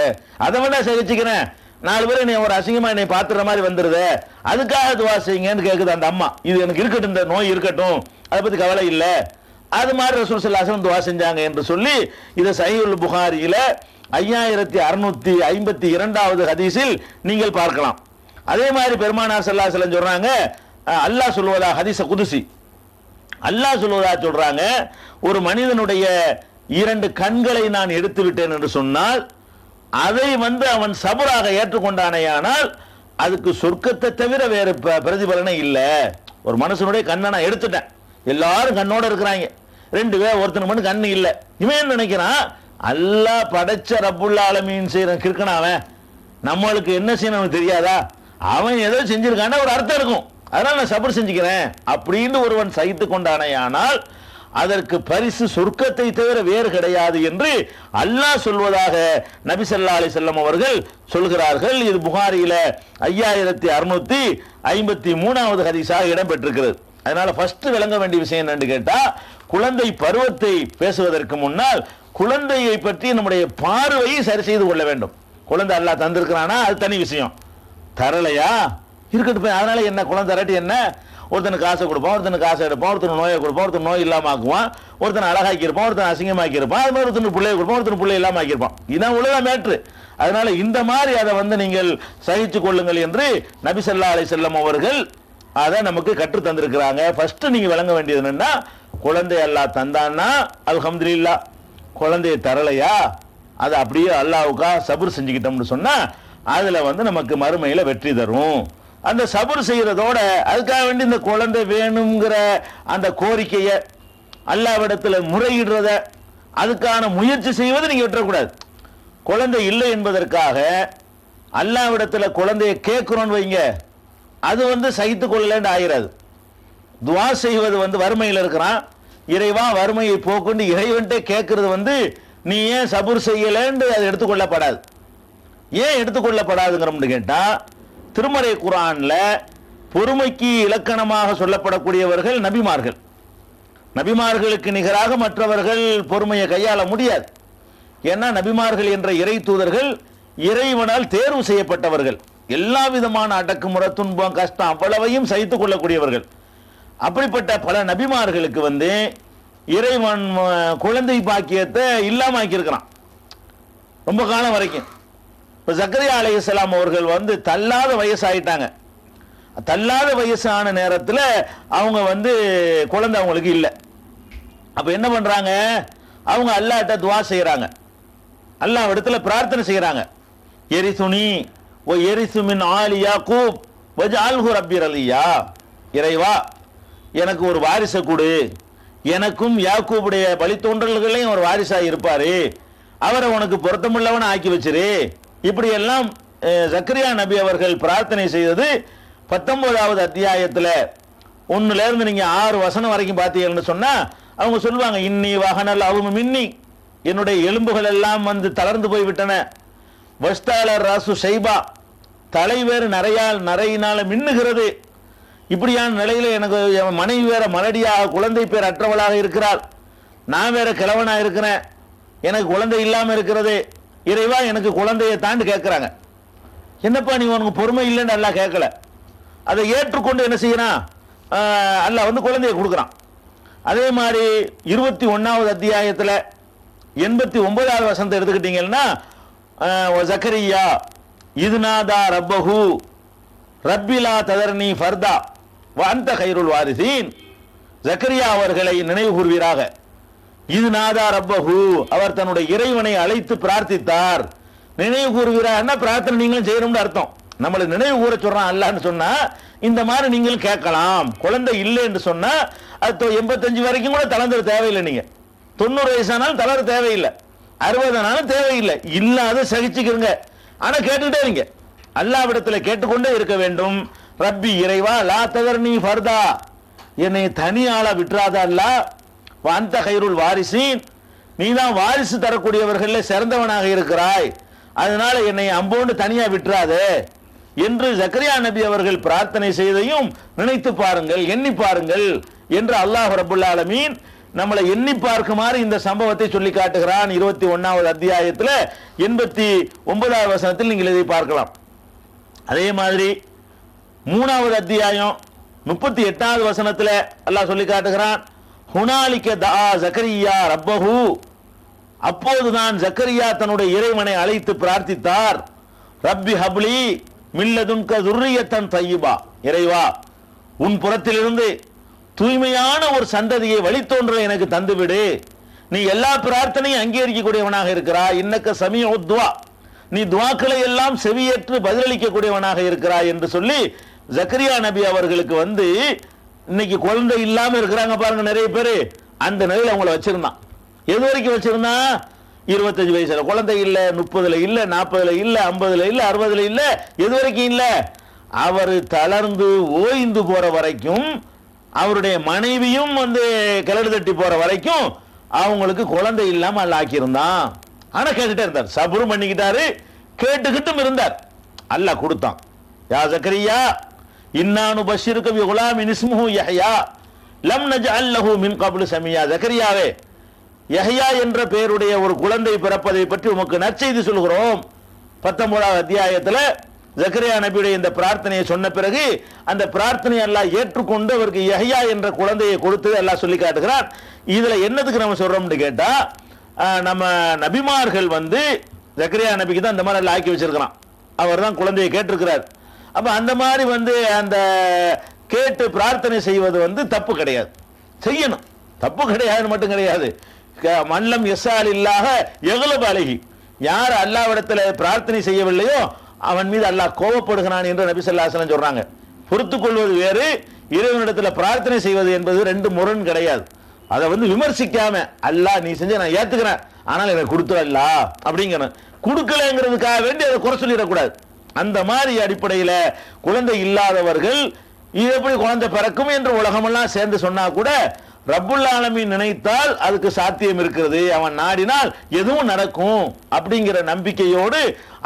அதை வேணா சகிச்சுக்கிறேன், 4 பேர் நீ ஒரு அசிங்கமா என்னை பாத்துற மாதிரி வந்துருது, அதுக்காக துவா செய்யுங்கன்னு கேக்குது அந்த அம்மா. இது எனக்கு இருக்கட்டும், இந்த நோய் இருக்கட்டும், அதை பத்தி கவலை இல்லை, அது மாதிரி ரசூல் ஸல்லல்லாஹு அலைஹி வஸல்லம் துவா செஞ்சாங்க என்று சொல்லி இதை சஹீஹுல் புகாரியில 5652வது ஹதீஸில் நீங்கள் பார்க்கலாம். அதே மாதிரி பெருமானார் ஸல்லல்லாஹு அலைஹி வஸல்லம் சொல்றாங்க, அல்லாஹ் சொல்வதா ஹதீஸ குதுசி, அல்லாஹ் சொல்வதா சொல்றாங்க, ஒரு மனிதனுடைய 2 கண்களை நான் எடுத்து விட்டேன் என்று சொன்னால் அதை அவன் சபராக ஏற்றுக்கொண்டானேயானால் அதுக்கு சொர்க்கத்தை தவிர வேறு பிரதிபலனை இல்லை. ஒரு மனுஷனுடைய கண்ணை நான் எடுத்துட்டேன், எல்லாரும் கண்ணோட இருக்கிறாங்க, 2 பேர் ஒருத்தனுக்கு மட்டும் கண்ணு இல்லை. இவன் நினைக்கிறான், அல்லாஹ் படைச்ச ரப்புல் ஆலமீன் செய்யற கிறுக்கனாவன், நம்மளுக்கு என்ன செய்யணும் தெரியாதா, அவன் ஏதோ செஞ்சிருக்கான ஒரு அர்த்தம் இருக்கும், அதனால நான் சபர் செஞ்சுக்கிறேன் அப்படின்னு ஒருவன் சகித்து கொண்டானேயானால் அதற்கு பரிசு சொர்க்கத்தை தவிர வேறு கிடையாது என்று அல்லாஹ் சொல்வதாக நபி ஸல்லல்லாஹு அலைஹி வஸல்லம் அவர்கள் சொல்கிறார்கள். இது புகாரியில 5653வது ஹதீஸாக இடம்பெற்றிருக்கிறது. அதனால ஃபர்ஸ்ட் விளங்க வேண்டிய விஷயம் என்னன்னு கேட்டா, குழந்தை பருவத்தை பேசுவதற்கு முன்னால் குழந்தையை பற்றி நம்முடைய பார்வையை சரி செய்து கொள்ள வேண்டும். குழந்தை அல்லாஹ் தந்திருக்கிறானா அது தனி விஷயம், தரலையா இருக்கட்டும், அதனால என்ன, குழந்தை தரட்டி என்ன, ஒருத்தனுக்கு காசை கொடுப்பான், ஒருத்தனுக்கு காசை எடுப்பான், ஒருத்தனுக்கு நோயை கொடுப்பான், ஒருத்தன் நோய் இல்லாம ஆக்குவான், ஒருத்தன் அழகாக்கி இருப்பான், ஒருத்தன் அசிங்கமாக்கி இருப்பான், அது மாதிரி ஒருத்தனுக்கு பிள்ளையை கொடுப்பான், ஒருத்தன் பிள்ளை இல்லாம ஆக்கியிருப்பான். இதுதான் உலக மேட்ரு. அதனால இந்த மாதிரி அதை நீங்கள் சகித்துக் கொள்ளுங்கள் என்று நபி ஸல்லல்லாஹு அலைஹி வஸல்லம் அவர்கள் அதை நமக்கு கற்று தந்திருக்கிறாங்க. ஃபர்ஸ்ட் நீங்க விளங்க வேண்டியது என்னன்னா, குழந்தை அல்லாஹ் தந்தான்னா அல்ஹம்துலில்லாஹ், குழந்தையை தரலையா அது அப்படியே அல்லாஹ்வுக்கா சபர் செஞ்சுக்கிட்டோம்னு சொன்னா அதுல நமக்கு மறுமையில வெற்றி தரும். அந்த சபர் செய்யறதோட அதுக்காக வேண்டி இந்த குழந்தை வேணுங்கிற அந்த கோரிக்கையை அல்லாஹ்விடத்துல முறையிடுறத அதுக்கான முயற்சி செய்வதை நீங்க விட்டுறக்கூடாது. குழந்தை இல்லை என்பதற்காக அல்லாஹ்விடத்துல குழந்தையை கேட்கிறோன்னு வைங்க, அது சகித்து கொள்ளலேன்னு ஆகிறது. துவா செய்வது வறுமையில் இருக்கிறான், இறைவா வறுமையை போக்குண்டு இறைவன்ட்டே கேட்கறது நீ ஏன் சபூர் செய்யலேன்னு அது எடுத்துக்கொள்ளப்படாது. ஏன் எடுத்துக்கொள்ளப்படாதுங்கிறோம்னு கேட்டா, திருமறை குர்ஆன்ல பொறுமைக்கு இலக்கணமாக சொல்லப்படக்கூடியவர்கள் நபிமார்கள். நபிமார்களுக்கு நிகராக மற்றவர்கள் பொறுமையை கையாள முடியாது. ஏன்னா நபிமார்கள் என்ற இறை தூதர்கள் இறைவனால் தேர்வு செய்யப்பட்டவர்கள், எல்லா விதமான அடக்குமுறை, துன்பம், கஷ்டம் அவ்வளவையும் சகித்துக் கொள்ளக்கூடியவர்கள். அப்படிப்பட்ட பல நபிமார்களுக்கு இறைவன் குழந்தை பாக்கியத்தை இல்லாம ஆக்கியிருக்கிறான் ரொம்ப காலம் வரைக்கும். இப்ப ஜக்கரியா அலைஹிஸ்ஸலாம் அவர்கள் தள்ளாத வயசாயிட்டாங்க. தள்ளாத வயசான நேரத்தில் அவங்க குழந்தை அவங்களுக்கு இல்லை. அப்ப என்ன பண்றாங்க, அவங்க அல்லாஹ்ட்ட துவா செய்யறாங்க, அல்லாஹ் இடத்துல பிரார்த்தனை செய்யறாங்க. எரிசுனி ஓ எரிசு மின் ஆலி யாக்கூப் வஜ்அல்ஹு ரப்பி ரலியா, இறைவா எனக்கு ஒரு வாரிசை கொடு, எனக்கும் யாக்கூபுடைய வழித்தோன்றல்களையும் ஒரு வாரிசா இருப்பாரு, அவரை உனக்கு பொருத்தமுள்ளவன ஆக்கி வச்சிரு. இப்படி எல்லாம் ஜக்கரியா நபி அவர்கள் பிரார்த்தனை செய்தது 19வது அத்தியாயத்தில் 1ல இருந்து நீங்க 6 வசனம் வரைக்கும் பார்த்தீங்கன்னு சொன்னா அவங்க சொல்லுவாங்க, இன்னி வஹனல் அவுமு மின்னி, என்னுடைய எலும்புகள் எல்லாம் தளர்ந்து போய் விட்டன, வஸ்தாலர் ராசு ஷைபா, தலை வேறு நரையினால மின்னுகிறது. இப்படியான நிலையில எனக்கு என் மனைவி வேற மலடியாக குழந்தை பேர் அற்றவளாக இருக்கிறாள், நான் வேற கிழவனா இருக்கிறேன், எனக்கு குழந்தை இல்லாம இருக்கிறது, இறைவா எனக்கு குழந்தையை தாண்டி கேட்கிறாங்க. என்னப்பா நீ உனக்கு பொறுமை இல்லைன்னு அல்லாஹ் கேட்கல, அதை ஏற்றுக்கொண்டு என்ன செய்யறான், அல்லாஹ் குழந்தையை கொடுக்குறான். அதே மாதிரி 21வது அத்தியாயத்தில் 89வது வசனத்தை எடுத்துக்கிட்டீங்கன்னா, ஜக்கரியா இதுநாதா ரப்பஹு ரப்பிலா ததர்னி ஃபர்தா வஅன்த கைருல் வாரிசீன், ஜக்கரியா அவர்களை நினைவு கூர்வீராக. இதுநாதா ரப்பஹு, அவர் தன்னுடைய இறைவனை அழைத்து பிரார்த்தித்தார். நினைவு கூறுகிறார்னா பிரார்த்தனை நீங்களும் செய்யணும்னு அர்த்தம். நம்மளை நினைவு கூற சொல்றான் அல்லாஹ்னு சொன்னா இந்த மாதிரி நீங்களும் கேட்கலாம். குழந்தை இல்லை என்று சொன்னா அது 85 வரைக்கும் கூட தளர்ந்துட தேவையில்லை. நீங்க 90 வயசானாலும் தளர தேவையில்லை, 60 ஆனாலும் தேவையில்லை, இல்லாத சகிச்சுக்கிறங்க. ஆனா கேட்டுக்கிட்டே இருங்க, அல்லாஹ்விடத்துல கேட்டுக்கொண்டே இருக்க வேண்டும். ரப்பி இறைவா லா ததர்னி ஃபர்தா, என்னை தனி ஆளா விட்டுறாத அல்லாஹ், வஅன்த கைருல் வாரிசீன், நீதான் வாரிசு தரக்கூடியவர்கள சிறந்தவனாக இருக்கிறாய், அதனால என்னை அம்போண்டு தனியா விட்டுறாதே என்று ஜக்கரியா நபி அவர்கள் பிரார்த்தனை செய்தையும் நினைத்து பாருங்கள், எண்ணி பாருங்கள் என்று அல்லாஹ் ரப்புல் ஆலமீன் நம்மளை எண்ணி பார்க்குமாறு இந்த சம்பவத்தை சொல்லி காட்டுகிறான். 21வது அத்தியாயத்தில் 89வது வசனத்தில் நீங்கள் இதை பார்க்கலாம். அதே மாதிரி 3வது அத்தியாயம் 38வது வசனத்தில் அல்லாஹ் சொல்லி காட்டுகிறான், ஹுனாலிக தஆ ஜக்கரியா ரப்பஹு, அப்போதுதான் ஜக்கரியா தன்னுடைய இறைவனை அழைத்து பிரார்த்தித்தார். ரப்பி ஹப்லி மில்லதுன்க துர்ரியத்தன் தய்யிபா, இறைவா உன் புறத்திலிருந்து தூய்மையான ஒரு சந்ததியை வழித்தோன்ற எனக்கு தந்துவிடு, நீ எல்லா பிரார்த்தனையும் அங்கீகரிக்கக்கூடியவனாக இருக்கிறாய், இன்னக்க சமீஉ துஆ, நீ துஆக்களை எல்லாம் செவியேற்று பதிலளிக்கக்கூடியவனாக இருக்கிறாய் என்று சொல்லி ஜக்கரியா நபி அவர்களுக்கு வந்து இன்னைக்கு குழந்தை இல்லாம இருக்கிறாங்க பாருங்க நிறைய பேர், அந்த நிலையில அவங்கள வச்சிருந்தான். எது வரைக்கும் வச்சிருந்தான்? 25 வயசுல குழந்தை இல்ல, 30ல இல்ல, 40ல இல்ல, 50ல இல்ல, 60ல இல்ல, எது வரைக்கும் இல்ல? அவர் தளர்ந்து ஓய்ந்து போற வரைக்கும், அவருடைய மனைவியும் வந்து கிளடு தட்டி போற வரைக்கும் அவங்களுக்கு குழந்தை இல்லாம அல்லாஹ் ஆக்கியிருந்தான். ஆனா கேட்டுட்டே இருந்தார், சபுரும் பண்ணிக்கிட்டாரு, கேட்டுக்கிட்டும் இருந்தார். அல்லாஹ் கொடுத்தான். யா ஜக்கரியா இன்னானு பஷிருக பி குலாமின் இஸ்முஹு யஹ்யா லம் நஜஅல் லஹு மின் கப்லு சமியா. ஜக்கரியாவே, யஹ்யா என்ற பெயருடைய ஒரு குழந்தை பிறப்பதை பற்றி உமக்கு நற்செய்தி சொல்கிறோம். 19வது அத்தியாயத்தில் ஜக்கரியா நபியுடைய இந்த பிரார்த்தனையை சொன்ன பிறகு அந்த பிரார்த்தனை அல்லாஹ் ஏற்றுக்கொண்டு அவருக்கு யஹ்யா என்ற குழந்தையை கொடுத்து அல்லாஹ் சொல்லி காட்டுகிறார். இதுல என்னதுக்கு நம்ம சொல்றோம்னு கேட்டா, நம்ம நபிமார்கள் வந்து ஜக்கரியா நபிக்கு தான் இந்த மாதிரி அல்லாஹ் ஆக்கி வச்சிருக்கிறான். அவர் தான் குழந்தையை கேட்டிருக்கிறார். அப்ப அந்த மாதிரி வந்து அந்த கேட்டு பிரார்த்தனை செய்வது வந்து தப்பு கிடையாது, செய்யணும், தப்பு கிடையாது மட்டும் கிடையாது. மல்லம் எஸ்ஸால் இல்லாக எகுலப அலைஹி, யார் அல்லாஹ்விடத்தில் பிரார்த்தனை செய்யவில்லையோ அவன் மீது அல்லாஹ் கோபப்படுகிறான் என்று நபி ஸல்லல்லாஹு அலைஹி வஸல்லம் சொல்றாங்க. பொறுத்துக் கொள்வது வேறு, இறைவனிடத்தில் பிரார்த்தனை செய்வது என்பது ரெண்டு முரண் கிடையாது. அதை வந்து விமர்சிக்காம அல்லாஹ் நீ செஞ்ச நான் ஏத்துக்கிறேன், ஆனால் எனக்கு கொடுத்துடல அப்படிங்கணும். கொடுக்கலங்கிறதுக்காக வேண்டி அதை குறை சொல்லிடக்கூடாது. அந்த மாதிரி அடிப்படையில் குழந்தை இல்லாதவர்கள் இது எப்படி குழந்தை பிறக்கும் என்று உலகமெல்லாம் சேர்ந்து சொன்னா கூட ரப்புல் ஆலமீன் நினைத்தால் அதுக்கு சாத்தியம் இருக்கிறது, அவன் நாடினால் எதுவும் நடக்கும் அப்படிங்கிற நம்பிக்கையோடு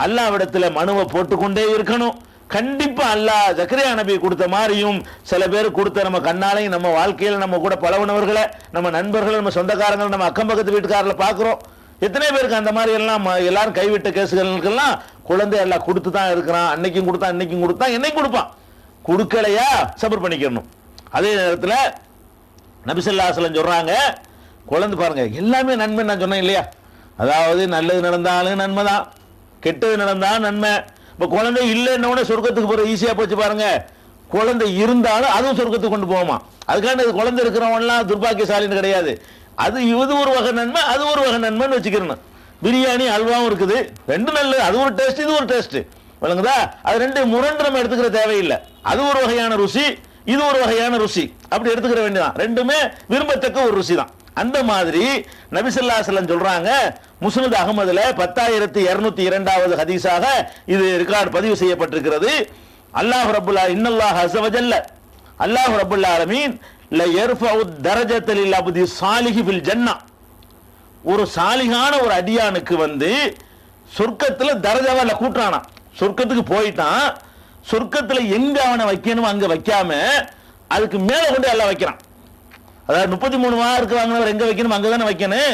அல்லாஹ்விடத்தில் மனுவை போட்டுக்கொண்டே இருக்கணும். கண்டிப்பா அல்லாஹ் ஜக்கரியா நபி கொடுத்த மாதிரியும் சில பேர் கொடுத்த நம்ம கண்ணாலையும் நம்ம வாழ்க்கையில் நம்ம கூட பழகுனவர்களை, நம்ம நண்பர்கள், நம்ம சொந்தக்காரங்கள், நம்ம அக்கம் பக்கத்து வீட்டுக்காரில் பார்க்குறோம். எத்தனை பேருக்கு அந்த மாதிரி எல்லாம் எல்லாரும் கைவிட்ட கேசுகளுக்கெல்லாம் குழந்தை எல்லாம் கொடுத்து தான் இருக்கிறான். அன்னைக்கும் கொடுத்தான், இன்னைக்கும் கொடுத்தான், என்னைக்கும் கொடுப்பான். கொடுக்கலையா சபர் பண்ணிக்கணும். அதே நேரத்தில் நபி ஸல்லல்லாஹு அலைஹி வஸல்லம் சொல்றாங்க, குழந்தை பாருங்க எல்லாமே நன்மை நான் சொன்னேன் இல்லையா, அதாவது நல்லது நடந்தாலும் நன்மை தான், கெட்டது நடந்தாலும் நன்மை. இப்போ குழந்தை இல்லைன்னு சொர்க்கத்துக்கு போகிற ஈஸியாக போச்சு பாருங்க. குழந்தை இருந்தாலும் அதுவும் சொர்க்கத்துக்கு கொண்டு போகுமா. அதுக்காண்டி அது குழந்தை இருக்கிறவன்லாம் துர்பாக்கியசாலின்னு கிடையாது. அது இது ஒரு வகை நன்மை, அது ஒரு வகை நன்மைன்னு வச்சுக்கிறணும். பிரியாணி அல்வாவும் இருக்குது, ரெண்டு நல்லது, அது ஒரு டேஸ்ட், இது ஒரு டேஸ்ட், விளங்குதா? அது ரெண்டு முரண்டு நம்ம எடுத்துக்கிற தேவையில்லை. அது ஒரு வகையான ருசி, இது ஒரு வகையான ருசி, அப்படி எடுத்துக்கிற வேண்டியதான். ரெண்டுமே விரும்பத்தக்க ஒரு ருசி தான். அந்த மாதிரி நபி ஸல்லல்லாஹு அலைஹி வஸல்லம் சொல்றாங்க, முஸ்னத் அஹ்மதுல 10202வது ஹதீஸாக இது ரெக்கார்ட் பதிவு செய்யப்பட்டிருக்கிறது. அல்லாஹ் ரப்புல் இன்னல்லாஹ அஸ்ஸ வஜல்ல, அல்லாஹ் ரப்புல் ஆலமீன் ல யர்ஃபஉ தரஜத லில் அப்தி ஸாலிஹி ஃபில் ஜன்னah, ஒரு சாலிகான ஒரு அடியானுக்கு வந்து சொர்க்கத்துல தரஜாவல கூட்டுறானா. சொர்க்கத்துக்கு போயிட்டான், சொர்க்கத்துல எங்க அவனை வைக்கணும் அங்க வைக்காம அதுக்கு மேல கொண்டு எல்லாம் வைக்கிறான். அதாவது 33 மார்க் வாங்கினவர் எங்க வைக்கணும் அங்கதானே வைக்கணும்.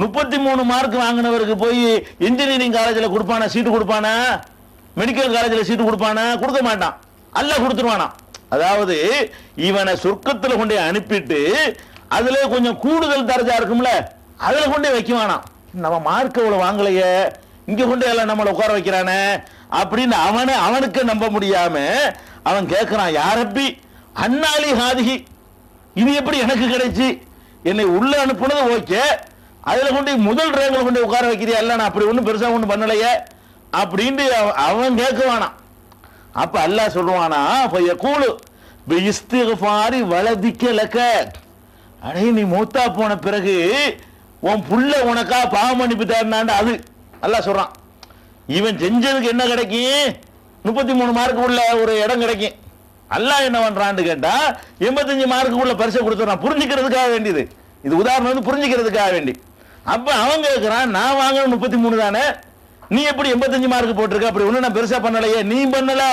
33 மார்க் வாங்கினவருக்கு போய் இன்ஜினியரிங் காலேஜில் கொடுப்பானா, சீட்டு கொடுப்பானா, மெடிக்கல் காலேஜில் சீட்டு கொடுப்பானா? கொடுக்க மாட்டான், அல்லாஹ் கொடுத்துருவானா. அதாவது இவனை சொர்க்கத்தில் கொண்டே அனுப்பிட்டு அதுல கொஞ்சம் கூடுதல் தரஜா இருக்கும்ல, அதுல கொண்டே வைக்குவானா. நம்ம மார்க் அவ்வளவு வாங்கலையே, இங்க கொண்டே எல்லாம் நம்மளை உட்கார வைக்கிறானே அப்படின்னு அவனுக்கு நம்ப முடியாம அவன் கேட்கிறான், யாரப்பி அன்னாலி ஹாதிஹி, இது எப்படி எனக்கு கிடைச்சி? என்னை உள்ள அனுப்புனது ஓகே, அதுல கொண்டு முதல் ரேங்க்ல கொண்டு உட்கார வைக்கிறியா? இல்ல நான் அப்படி ஒன்றும் பெருசா ஒன்றும் பண்ணலையே அப்படின்னு அவன் கேட்குவானா. அப்ப அல்லாஹ் சொல்லுவானா, ஃபயகூலு பிஇஸ்திக்ஃபாரி வலதிக்க லக, அடே நீ மூத்தா போன பிறகு உன் புள்ள உனக்கா பாவம் மன்னிப்புட்டாருனாண்டு அது அல்லாஹ் சொல்றான். இவன் செஞ்சதுக்கு என்ன கிடைக்கும்? 33 மார்க் உள்ள ஒரு இடம் கிடைக்கும். அல்லாஹ் என்ன பண்றான்னு கேட்டா 85 மார்க்கு உள்ள பரிசை கொடுத்துறான். புரிஞ்சுக்கிறதுக்காக வேண்டியது இது, உதாரணம் வந்து புரிஞ்சுக்கிறதுக்காக வேண்டி. அப்ப அவன் கேட்கிறான், நான் வாங்கின 33 தானே, நீ எப்படி 85 மார்க் போட்டிருக்க? அப்படி ஒண்ணு நான் பெருசா பண்ணலையே, நீ பண்ணல,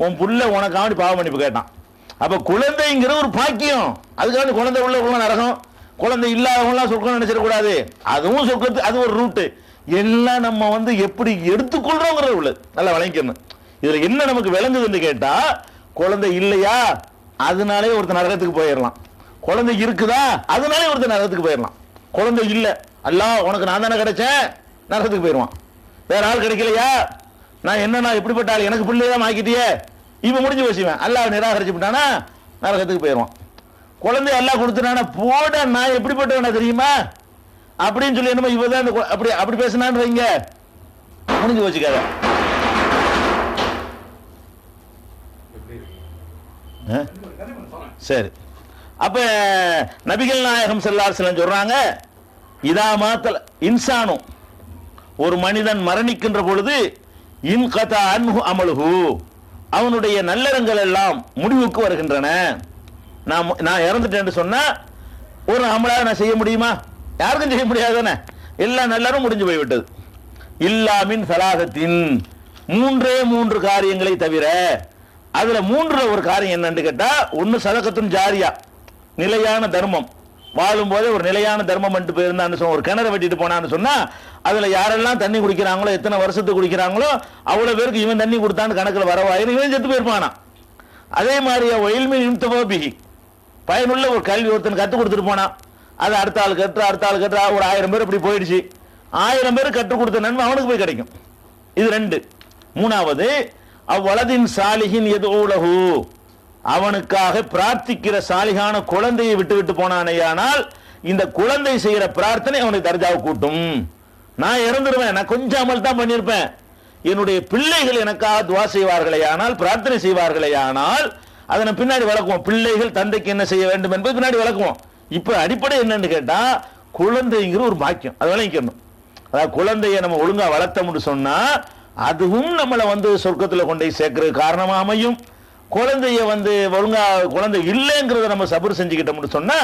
உன் புள்ள உனக்காண்டி பாவ மன்னிப்பு கேட்டான். அப்ப குழந்தைங்கிற ஒரு பாக்கியம், அதுக்காண்டி குழந்தை உள்ள நரகம், குழந்தை இல்லாதவங்களாம் சொர்க்கம் நினைச்சிடக்கூடாது. அதுவும் சொர்க்கத்து, அது ஒரு ரூட்டு. எல்லாம் நம்ம வந்து எப்படி எடுத்துக்கொள்றோங்கிறது உள்ளது நல்லா விளங்கிக்கணும். இதுல என்ன நமக்கு விளங்குதுன்னு கேட்டா, குழந்தை இல்லையா அதனாலே ஒருத்தர் நரகத்துக்கு போயிடலாம், குழந்தை இருக்குதா அதனாலே ஒருத்தர் நரகத்துக்கு போயிடலாம். குழந்தை இல்லை, அல்லாஹ் உனக்கு நான் தானே கிடைச்சேன், நரகத்துக்கு போயிடுவான். வேற ஆள் கிடைக்கலையா, நான் என்னன்னா எப்படிப்பட்ட ஆள், எனக்கு பிள்ளைதான் ஆக்கிட்டியே, இவன் முடிஞ்சு வச்சுவேன், அல்லாஹ் நிராகரிச்சு விட்டானா நரகத்துக்கு போயிடுவான். குழந்தை எல்லாம் கொடுத்துட்டானா போட நான் எப்படிப்பட்டவனா தெரியுமா அப்படின்னு சொல்லி என்னமோ இவதான் அப்படி அப்படி பேசினான்னு வைங்க, முடிஞ்சு வச்சுக்காத. சரி, அப்ப நபிகள் நாயகம் ஸல்லல்லாஹு அலைஹி வஸல்லம் சொல்றாங்க, இதா மாத்தல் இன்சானும், ஒரு மனிதன் மரணிக்கின்ற பொழுது இன்கதா அன்ஹு அமலுஹு, அவனுடைய நல்லறங்கள் எல்லாம் முடிவுக்கு வருகின்றன. நான் இறந்துட்டேன்னு சொன்னா ஒரு அமலாக நான் செய்ய முடியுமா? யாருக்கும் செய்ய முடியாதானே, எல்லா நல்லரும் முடிஞ்சு போய்விட்டது. இல்லாமின் சலாகத்தின், மூன்று காரியங்களை தவிர. அதுல மூன்றுல ஒரு காரியம் என்னன்னு கேட்டா, ஒன்னு சதகத்துன் ஜாரியா, நிலையான தர்மம், வாழும் போதே ஒரு நிலையான தர்மம் பண்ணிட்டு போயிருந்தான்னு சொன்ன, ஒரு கிணறு வெட்டிட்டு போனான்னு சொன்னா அதுல யாரெல்லாம் தண்ணி குடிக்கிறாங்களோ, எத்தனை வருஷத்துக்கு குடிக்கிறாங்களோ அவ்வளவு பேருக்கு இவன் தண்ணி கொடுத்தான்னு கணக்கில் வரவாயிரு, இவன் செத்து போயிருப்பானா. அதே மாதிரி ஒயில்மி பயனுள்ள ஒரு கல்வி ஒருத்தன் கற்றுக் கொடுத்துட்டு போனான், அது அடுத்த ஆள் கற்று ஒரு 1000 பேர் இப்படி போயிடுச்சு. 1000 பேர் கற்றுக் கொடுத்த நன்மை அவனுக்கு போய் கிடைக்கும். இது 2. மூணாவது அவ்வளதின் சாலிகின் எது ஊலகு, அவனுக்காக பிரார்த்திக்கிற சாலிகான குழந்தையை விட்டு போனானேயானால் இந்த குழந்தை செய்கிற பிரார்த்தனை அவனுக்கு தர்ஜாவை கூட்டும். நான் இறந்துருவேன், நான் கொஞ்சம் அமல் தான் பண்ணியிருப்பேன், என்னுடைய பிள்ளைகள் எனக்காக துவா செய்வார்களே ஆனால், பிரார்த்தனை செய்வார்களே ஆனால், அதை பின்னாடி விளக்குவோம். பிள்ளைகள் தந்தைக்கு என்ன செய்ய வேண்டும் என்பது பின்னாடி விளக்குவோம். இப்ப அடிப்படை என்னன்னு கேட்டா, குழந்தைங்கிற ஒரு பாக்கியம், அது விளங்கிக்கணும். அதாவது குழந்தைய நம்ம ஒழுங்கா வளர்த்தோம்னு சொன்னா அதுவும் நம்மளை சொர்க்கத்துல கொண்டு சேர்க்கிறது காரணமா அமையும். குழந்தைய ஒழுங்கா குழந்தை இல்லைங்கிறத நம்ம சபர் செஞ்சுக்கிட்டோம்னு சொன்னா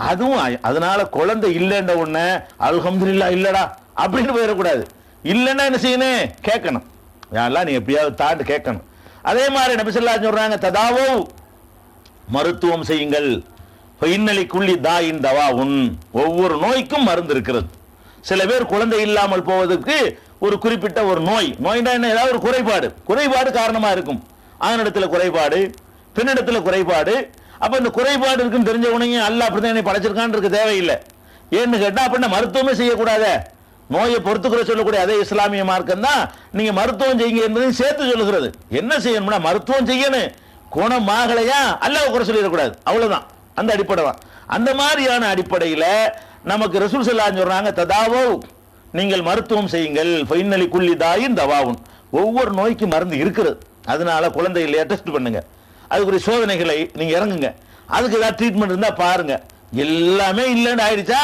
அதுவும். அதனால குழந்தை இல்லைன்ற உடனே அல்ஹம்துலில்லாஹ் இல்லடா அப்படின்னு போயிடக்கூடாது. இல்லைன்னா என்ன செய்யணும்? கேட்கணும். யாரெல்லாம் நீ எப்படியாவது தாண்டு கேட்கணும். அதே மாதிரி நபி ஸல்லல்லாஹு அலைஹி வஸல்லம் சொல்றாங்க, ததாவோ, மருத்துவம் செய்யுங்கள். இன்னலிக்குள்ளி தாயின் தவாவுன், ஒவ்வொரு நோய்க்கும் மருந்து இருக்கிறது. சில பேர் குழந்தை இல்லாமல் போவதற்கு ஒரு குறிப்பிட்ட ஒரு நோய்னா என்ன, ஏதாவது ஒரு குறைபாடு காரணமா இருக்கும். ஆணிடத்துல குறைபாடு, பெண்ணிடத்துல குறைபாடு. அப்ப இந்த குறைபாடு இருக்குன்னு தெரிஞ்ச உடனே அல்லாஹ் அப்படிதான் என்னை படைச்சிருக்கான்னு இருக்க தேவையில்லை. ஏன்னு கேட்டா அப்படின்னா மருத்துவமே செய்யக்கூடாத, நோயை பொறுத்துக்கிற சொல்லக்கூடிய அதே இஸ்லாமிய மார்க்கம் தான் நீங்க மருத்துவம் செய்யுங்க என்பதையும் சேர்த்து சொல்லுகிறது. என்ன செய்யணும்னா மருத்துவம் செய்யணும், குணமாகலையா அல்லாஹ் குறை சொல்லிடக்கூடாது, அவ்வளவுதான். அந்த அடிப்படை தான். அந்த மாதிரியான அடிப்படையில் நமக்கு ரசூல் ஸல்லல்லாஹு அலைஹி வஸல்லம் சொல்றாங்க, ததாவோ, நீங்கள் மருத்துவம் செய்யுங்கள். ஃபைன்னலிக்குள்ளி தாயின் தவாவுன், ஒவ்வொரு நோய்க்கு மருந்து இருக்கிறது. அதனால குழந்தை இல்லையா டெஸ்ட் பண்ணுங்க, அதுக்குரிய சோதனைகளை நீங்க இறங்குங்க, அதுக்கு ஏதாவது ட்ரீட்மெண்ட் இருந்தா பாருங்க. எல்லாமே இல்லைன்னு ஆயிடுச்சா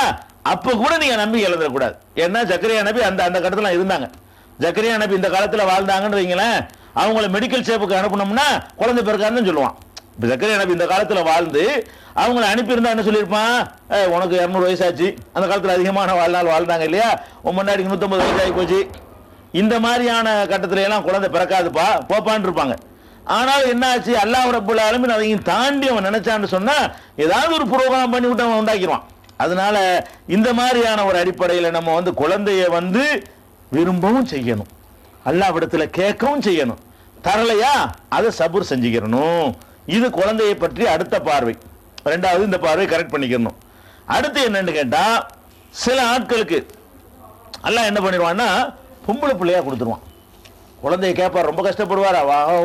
அப்ப கூட நீங்க நம்பி இழந்துடக்கூடாது. ஏன்னா ஜக்கரியா நபி அந்த கட்டத்துல இருந்தாங்க. ஜக்கரியா நபி இந்த காலத்துல வாழ்ந்தாங்கன்னு வைங்களேன், அவங்கள மெடிக்கல் ஷேப்புக்கு அனுப்பணும்னா குழந்தை பிறக்காருன்னு சொல்லுவான். இப்போ ஜக்கரியா நபி இந்த காலத்துல வாழ்ந்து அவங்கள அனுப்பியிருந்தா என்ன சொல்லியிருப்பான், உனக்கு 200 வயசாச்சு, அந்த காலத்துல அதிகமான வாழ்நாள் வாழ்ந்தாங்க இல்லையா, உன் முன்னாடி 150 வயசு ஆகி போச்சு, இந்த மாதிரியான கட்டத்துல எல்லாம் குழந்தை பிறக்காதுப்பா போப்பான்னு இருப்பாங்க. ஆனால் என்ன ஆச்சு, அல்லாஹ் ரப்பல் ஆலமீன் அதையும் தாண்டி அவன் நினைச்சான்னு சொன்னா ஏதாவது ஒரு புரோகிராம் பண்ணி விட்டு அவன் உண்டாக்கிடுவான். அதனால இந்த மாதிரியான ஒரு அடிப்படையில் நம்ம குழந்தைய விரும்பவும் செய்யணும், அல்லாஹ்விடத்துல கேட்கவும் செய்யணும். தரலையா அதை சபூர் செஞ்சுக்கிறணும். இது குழந்தையை பற்றி அடுத்த பார்வை. ரெண்டாவது இந்த பார்வை கரெக்ட் பண்ணிக்கணும். அடுத்து என்னன்னு கேட்டா, சில ஆட்களுக்கு அல்லாஹ் என்ன பண்ணிடுவான்னா பொம்பளை பிள்ளையா கொடுத்துருவான். குழந்தைய கேட்பார், ரொம்ப கஷ்டப்படுவார்,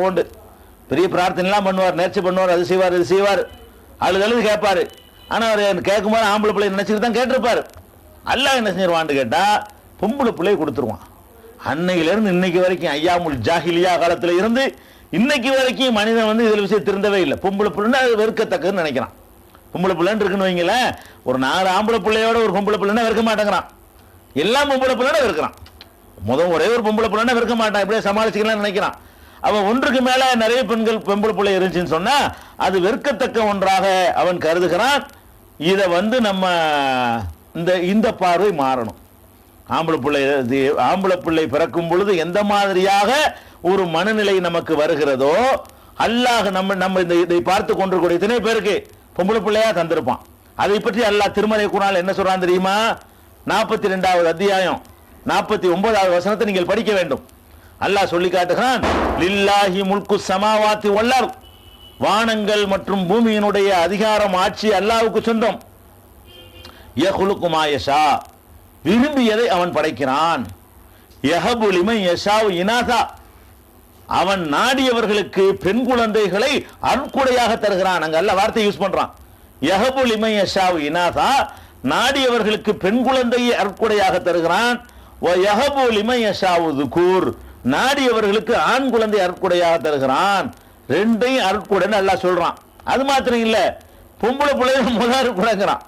உண்டு பெரிய பிரார்த்தனைலாம் பண்ணுவார், நேர்ச்சி பண்ணுவார், அது செய்வார் இது செய்வார், அழுது கேட்பாரு. ஆனால் அவர் கேட்கும்போது ஆம்பளை பிள்ளை நினைச்சிட்டு தான் கேட்டிருப்பாரு. அல்லாஹ் என்ன செஞ்சிருவான்னு கேட்டா பொம்பளை பிள்ளையை கொடுத்துருவான். அன்னையிலிருந்து இன்னைக்கு வரைக்கும் ஐயாமுல் ஜாஹிலியா காலத்துல இருந்து இன்னைக்கு வரைக்கும் மனிதன் இதுல விஷயம் திருந்தவே இல்லை. பொம்பளை பிள்ளைன்னா அது வெறுக்கத்தக்கன்னு நினைக்கிறான். பொம்பளை பிள்ளைன்னு இருக்குன்னு வைங்களேன், ஒரு 4 ஆம்பளை பிள்ளையோட ஒரு பொம்பளை பிள்ளைன்னா வெறுக்க மாட்டேங்கிறான். எல்லாம் பொம்பளை பிள்ளைனா வெறுக்கிறான். ஒரே ஒரு பொம்பளை பிள்ளைனா வெறுக்க மாட்டான், இப்படியே சமாளிச்சுக்கலாம்னு நினைக்கிறான். அவன் ஒன்றுக்கு மேல நிறைய பெண்கள் பொம்பளை பிள்ளை இருந்துச்சுன்னு சொன்னா அது வெறுக்கத்தக்க ஒன்றாக அவன் கருதுகிறான். இதை நம்ம இந்த பார்வை மாறணும். ஆம்பளை பிள்ளை பிறக்கும் பொழுது எந்த மாதிரியாக ஒரு மனநிலை நமக்கு வருகிறதோ, அல்லாஹ் நம்ம இதை பார்த்து கொண்டிருக்கூடிய இத்தனை பேருக்கு பொம்பளை பிள்ளையா தந்திருப்பான். அதை பற்றி அல்லாஹ் திருமறை குர்ஆன்ல என்ன சொல்றான் தெரியுமா? 42வது அத்தியாயம் 49வது வசனத்தை நீங்கள் படிக்க வேண்டும். அல்லாஹ் சொல்லி காட்டுகிறான், லில்லாஹி முல்கு ஸமாவாத்தி வல் அர்த், வானங்கள் மற்றும் பூமியினுடைய அதிகாரம் ஆட்சி அல்லாஹ்வுக்கு சொந்தம். யஹ்லுகு மா யஷா, விரும்பியதை அவன் படைக்கிறான். யஹபு லிமன் யஷாஉ இனாதா, அவன் நாடியவர்களுக்கு பெண் குழந்தைகளை அருட்கொடையாக தருகிறான். அங்க அல்ல வார்த்தை யூஸ் பண்றான். யஹபு லிமன் யஷாவு இனாதா, நாடியவர்களுக்கு பெண் குழந்தையை அருட்கொடையாக தருகிறான். வ யஹபு லிமன் யஷாவு துகூர், நாடியவர்களுக்கு ஆண் குழந்தை அருட்கொடையாக தருகிறான். ரெண்டையும் அருட்கொடைன்னு அல்லாஹ் சொல்றான். அது மாத்திரம் இல்ல, பொம்பளை பிள்ளைய முதல் அருட்கொடைங்கிறான்,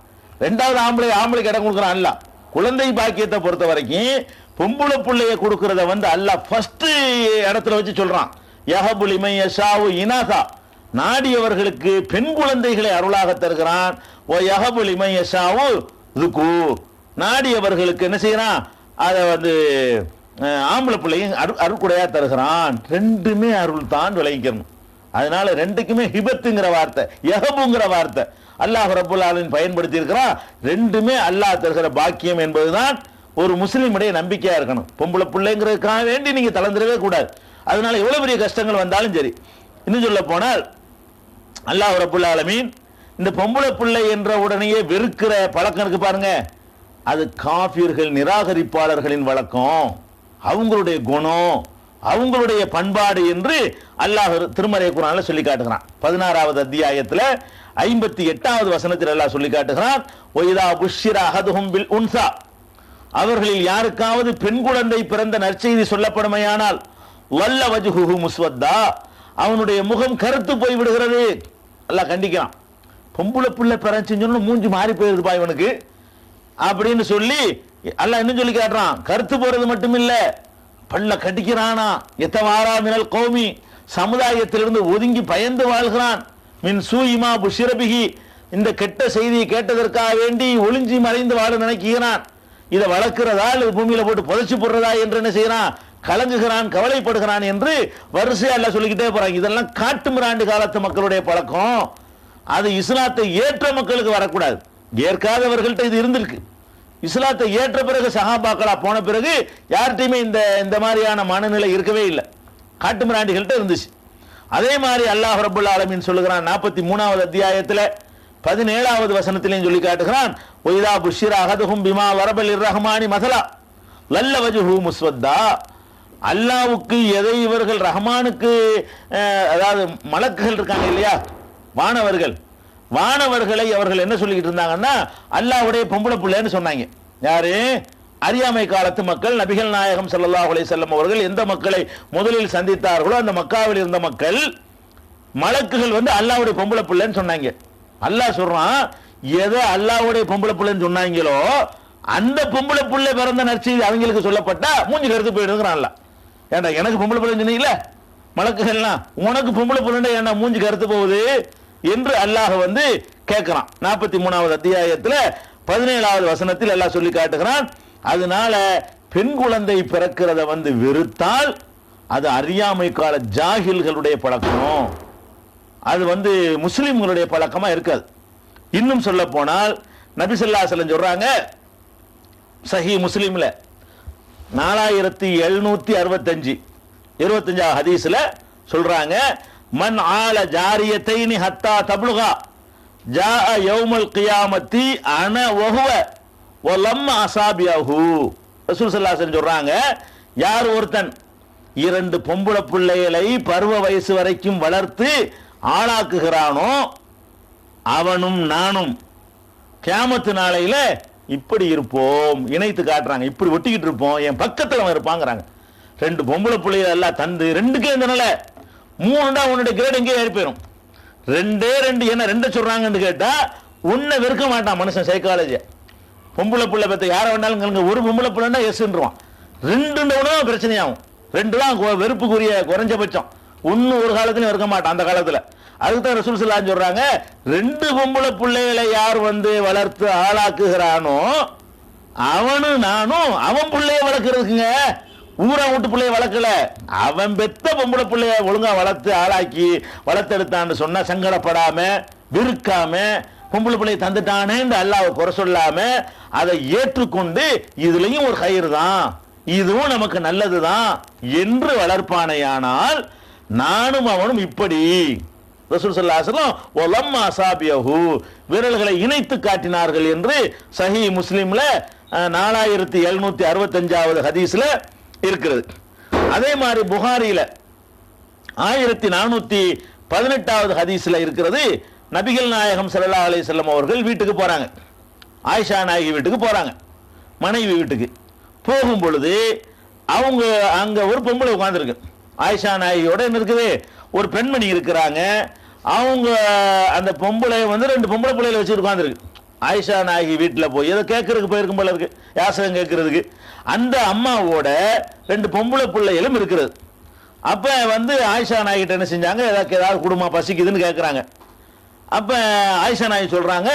ரெண்டாவது ஆம்பளைக்கு இடம் கொடுக்குறான் அல்லாஹ். குழந்தை பாக்கியத்தை பொறுத்த வரைக்கும் பொம்பளை பிள்ளைய கொடுக்கறத வந்து அல்லாஹ் ஃபர்ஸ்ட் இடத்துல வச்சு சொல்றான். யஹபு லிமன் யஷாவு இனாதா, நாடியவர்களுக்கு பெண் குழந்தைகளை அருளாக தருகிறான். ஓ யஹபு லிமன் யஷாவு துகூர், நாடியவர்களுக்கு என்ன செய்யறான், அதை வந்து ஆம்பளை பிள்ளையும் அருள்குடையா தருகிறான். ரெண்டுமே அருள் தான் விளங்கிக்கணும். அதனால ரெண்டுக்குமே ஹிபத்துங்கிற வார்த்தை, யஹபுங்கிற வார்த்தை அல்லாஹ் ரப்பல் ஆலமீன் பயன்படுத்தி இருக்கிறான். ரெண்டுமே அல்லாஹ் தருகிற பாக்கியம் என்பதுதான் ஒரு முஸ்லிமுடைய நம்பிக்கையா இருக்கணும். பொம்பளை பிள்ளைங்கிறதுக்காக வேண்டி நீங்க தளர்ந்துடவே கூடாது. அதனால எவ்வளவு பெரிய கஷ்டங்கள் வந்தாலும் சரி. இன்னும் சொல்ல போனால் அல்லாஹ் ரப்பல் ஆலமீன் இந்த பொம்பளை பிள்ளை என்ற உடனேயே வெறுக்கிற பழக்கம் இருக்கு பாருங்க, அது காஃபிர்கள் நிராகரிப்பாளர்களின் வழக்கம், அவங்களுடைய குணம், அவங்களுடைய பண்பாடு என்று அல்லாஹ் திருமறை குர்ஆன்ல சொல்லி காட்டுகிறான். 16வது அத்தியாயத்துல 58வது வசனத்தில் அல்லாஹ் சொல்லி காட்டுகிறான். ஒய்தா புஷ்ஷிர அஹதுஹும் பில் உன்சா, அவர்களில் யாருக்காவது பெண் குழந்தை பிறந்த நற்செய்தி சொல்லப்படுமையானால் வல்ல வஜ்ஹுஹு முஸ்வத்தா, அவனுடைய முகம் கருத்து போய் விடுகிறது. அல்லாஹ் கண்டிக்கிறான். பொம்பளை பிள்ளை பிறந்துன்னு மூஞ்சி மாறி போயிருதுப்பா இவனுக்கு அப்படின்னு சொல்லி அல்லாஹ் இன்னும் சொல்லி காட்டுறான். கருத்து போறது மட்டும் இல்ல, பல்ல கடிக்கிறானா, எத்தவாரா மினல் கௌமி, சமுதாயத்திலிருந்து ஒதுங்கி பயந்து வாழ்கிறான். மின் சூயிமா புஷிரபிகி, இந்த கெட்ட செய்தியை கேட்டதற்காக வேண்டி ஒளிஞ்சி மறைந்து வாழ நினைக்கிறான். இதை வளர்க்கிறதா இல்லை பூமியில போட்டு புதைச்சு போடுறதா என்று என்ன செய்யறான், கலங்குகிறான், கவலைப்படுகிறான் என்று வரிசையா எல்லாம் சொல்லிக்கிட்டே போறாங்க. இதெல்லாம் காட்டு மிராண்டு காலத்து மக்களுடைய பழக்கம். அது இஸ்லாத்தை ஏற்ற மக்களுக்கு வரக்கூடாது. ஏற்காதவர்கள்ட்ட இது இருந்திருக்கு. இஸ்லாத்தை ஏற்ற பிறகு சஹாபாக்களா போன பிறகு யார்கிட்டையுமே இந்த மாதிரியான மனநிலை இருக்கவே இல்லை, காட்டு மிராண்டிகள்கிட்ட இருந்துச்சு. அதே மாதிரி அல்லாஹ் ரப்பல் ஆலமீன் சொல்லுகிறான் 43வது அத்தியாயத்துல 17வது வசனத்திலையும் சொல்லி காட்டுகிறான். ஒய்தா புஷ்ஷிர அஹதுஹும் பிமா வரபல் ரஹ்மானி மஸலா லல்ல வஜ்ஹு முஸ்வத்தா, அல்லாஹ்வுக்கு எதை இவர்கள் ரஹ்மானுக்கு, அதாவது மலக்குகள் இருக்காங்க இல்லையா, வானவர்களை அவர்கள் என்ன சொல்லிக்கிட்டு இருந்தாங்கன்னா அல்லாஹ்வுடைய பொம்பளை பிள்ளைன்னு சொன்னாங்க. யாரு? அறியாமை காலத்து மக்கள். நபிகள் நாயகம் ஸல்லல்லாஹு அலைஹி வஸல்லம் அவர்கள் எந்த மக்களை முதலில் சந்தித்தார்களோ அந்த மக்காவில் இருந்த மக்கள் மலக்குகள் வந்து அல்லாஹ்வுடைய பொம்பளை பிள்ளைன்னு சொன்னாங்க. அல்லாஹ் சொல்றான், எதை அல்லாஹ்வுடைய பொம்பளை பிள்ளைன்னு சொன்னாங்களோ அந்த பொம்பளை பிள்ளை பிறந்த நற்செய்தி அவங்களுக்கு சொல்லப்பட்டா மூஞ்சி கருத்து போயிடுங்கிறான் அல்லாஹ். ஏன்டா எனக்கு பொம்பளை பிள்ளைன்னு சொன்னீங்களே மலக்குகள்லாம், உனக்கு பொம்பளை பிள்ளை ஏன்டா மூஞ்சி கருத்து போகுது என்று அல்லாஹ் வந்து கேட்கிறான். 43வது அத்தியாயத்துல 17வது வசனத்தில் அல்லாஹ் சொல்லி காட்டுகிறான். அதனால பெண் குழந்தை பிறக்கிறத வந்து வெறுத்தால் அது அறியாமை கால ஜாகில்களுடைய பழக்கம், அது வந்து முஸ்லிம்களுடைய பழக்கமா இருக்காது. இன்னும் சொல்ல போனால் நபி ஸல்லல்லாஹு அலைஹி வஸல்லம் சொல்றாங்க சஹீஹ் முஸ்லிம்ல 4765 25வது ஹதீஸ்ல சொல்றாங்க, மன் ஆல ஜாரியத்தைனி ஹத்தா தப்லுகா ஜாஅ யௌமல் கியாமத்தி அன வஹுவ வலம்ம அஸாபியஹு. ரசூல் ஸல்லல்லாஹு அலைஹி வஸல்லம் சொல்றாங்க, யார் ஒருத்தன் 2 பொம்பளை பிள்ளைகளை பருவ வயசு வரைக்கும் வளர்த்து ஆளாக்குகிறானோ அவனும் நானும் கியாமத்து நாளையில இப்படி இருப்போம். இணைத்து காட்டுறாங்க, இப்படி ஒட்டிக்கிட்டு இருப்போம், என் பக்கத்துல அவன் இருப்பாங்கிறாங்க. 2 பொம்பளை பிள்ளைகள் எல்லாம் தந்து 2க்கே இந்த நிலை, 3டா உன்னுடைய கிரேட் எங்கேயே ஏறி போயிடும். 2 என்ன 2 சொல்றாங்கன்னு கேட்டா உன்னை வெறுக்க மாட்டான் மனுஷன். சைக்காலஜி பொம்பளை பிள்ளை பத்த யாரை வேணாலும் ஒரு பொம்பளை பிள்ளைன்னா எஸ்ன்றான், 2 பிரச்சனையாகும். 2 தான் வெறுப்புக்குரிய குறைஞ்சபட்சம். ஒன்னு ஒரு காலத்திலும் இருக்க மாட்டான் அந்த காலத்துல. அதுதான் ரசூல் ஸல்லல்லாஹு அலைஹி வஸல்லம் சொல்றாங்க, 2 பொம்பளை பிள்ளைகளை யார் வந்து வளர்த்து ஆளாக்குகிறானோ அவனும் நானும் அவன் பிள்ளைய வளர்க்கறதுக்குங்க. ஊரா விட்டு பிள்ளைய வளர்க்கல, அவன் பெத்த பொம்பளை பிள்ளைய ஒழுங்கா வளர்த்து ஆளாக்கி வளர்த்தெடுத்தான்னு சொன்னா சங்கடப்படாம விருக்காம பொம்பளை பிள்ளைய தந்துட்டானே அல்லாஹ்வை குறை சொல்லாம அதை ஏற்றுக்கொண்டு இதுலயும் ஒரு கயிறு தான், இதுவும் நமக்கு நல்லதுதான் என்று வளர்ப்பானையானால் நானும் அவனும் இப்படி. ரசூல் ஸல்லல்லாஹு அலைஹி வஸல்லம் வலம்மா அஸாபியஹு, விரல்களை இணைத்து காட்டினார்கள் என்று சஹீஹ் முஸ்லிம்ல 4765வது ஹதீஸ்ல இருக்கிறது. அதே மாதிரி புகாரியில 1418வது ஹதீஸ்ல இருக்கிறது. நபிகள் நாயகம் ஸல்லல்லாஹு அலைஹி வஸல்லம் அவர்கள் வீட்டுக்கு போறாங்க. ஆயிஷா நாயகி வீட்டுக்கு போறாங்க, மனைவி வீட்டுக்கு. போகும் பொழுது அவங்க அங்க ஒரு பொம்பளை உட்கார்ந்துருக்கு. ஆயிஷா நாயகியோட என்ன இருக்குது, ஒரு பெண்மணி இருக்கிறாங்க. அவங்க அந்த பொம்பளை வந்து ரெண்டு பொம்பளை பிள்ளைகளை வச்சு உட்கார்ந்துருக்கு. ஆயிஷா நாயகி வீட்டில் போய் ஏதோ கேட்கறதுக்கு போயிருக்கும் போல இருக்கு, யாசகம் கேட்கறதுக்கு. அந்த அம்மாவோட ரெண்டு பொம்பளை பிள்ளைகளும் இருக்கிறது. அப்ப வந்து ஆயிஷா நாயகிட்ட என்ன செஞ்சாங்க, ஏதாவது குடும்பம் பசிக்குதுன்னு கேட்கறாங்க. அப்ப ஆயிஷா நாயகி சொல்றாங்க,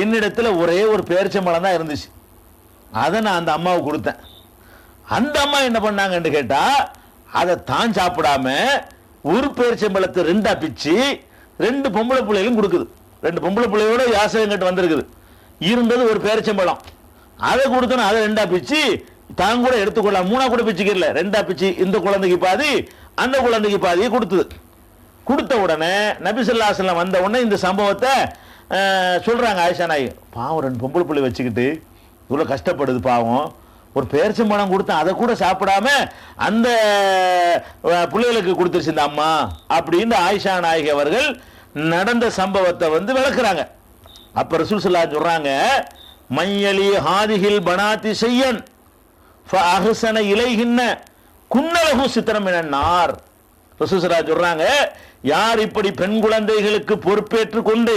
என்னிடத்துல ஒரே ஒரு பேரிச்சம்பழம் தான் இருந்துச்சு, அதை நான் அந்த அம்மாவுக்கு கொடுத்தேன். அந்த அம்மா என்ன பண்ணாங்கன்னு கேட்டா, அதை தான் சாப்பிடாம ஒரு பேரிச்சம்பழத்தை ரெண்டா பிச்சு ரெண்டு பொம்பளை பிள்ளைகளும் கொடுக்குது. ரெண்டு பொம்பளை பிள்ளையோட யாசகம் கட்டு வந்திருக்குது. இருந்தது ஒரு பேரிச்சம்பழம், அதை கொடுத்தோம். அதை ரெண்டா பிச்சு தான் கூட எடுத்துக்கொள்ளலாம், மூணா கூட பிச்சுக்கல, ரெண்டா பிச்சு இந்த குழந்தைக்கு பாதி அந்த குழந்தைக்கு பாதியை கொடுத்தது. கொடுத்த உடனே நபி ஸல்லல்லாஹு அலைஹி வஸல்லம் வந்த உடனே இந்த சம்பவத்தை சொல்றாங்க. ஆயிஷா நாயகி, பாவம் ரெண்டு பொம்பளை பிள்ளை வச்சுக்கிட்டு இவ்வளவு கஷ்டப்படுது, பாவம், ஒரு பேரிச்சம்பழம் கொடுத்தேன் அதை கூட சாப்பிடாம அந்த பிள்ளைகளுக்கு கொடுத்துருச்சு இந்த அம்மா அப்படின்னு ஆயிஷா நாயகி அவர்கள் நடந்த சம்பவத்தை வந்து விளக்குறாங்க. அப்ப ரசூல் ஸல்லல்லாஹு அலைஹி சொல்றாங்க, மையலி ஹாதிஹில் பனாத்தி ஷையன் ஃபஅஹ்ஸன இலைஹின்ன குன்னலஹு சித்ரம் மினன் நார். ரசூல் ஸல்லல்லாஹு அலைஹி சொல்றாங்க, யார் இப்படி பெண் குழந்தைகளுக்கு பொறுப்பேற்று கொண்டு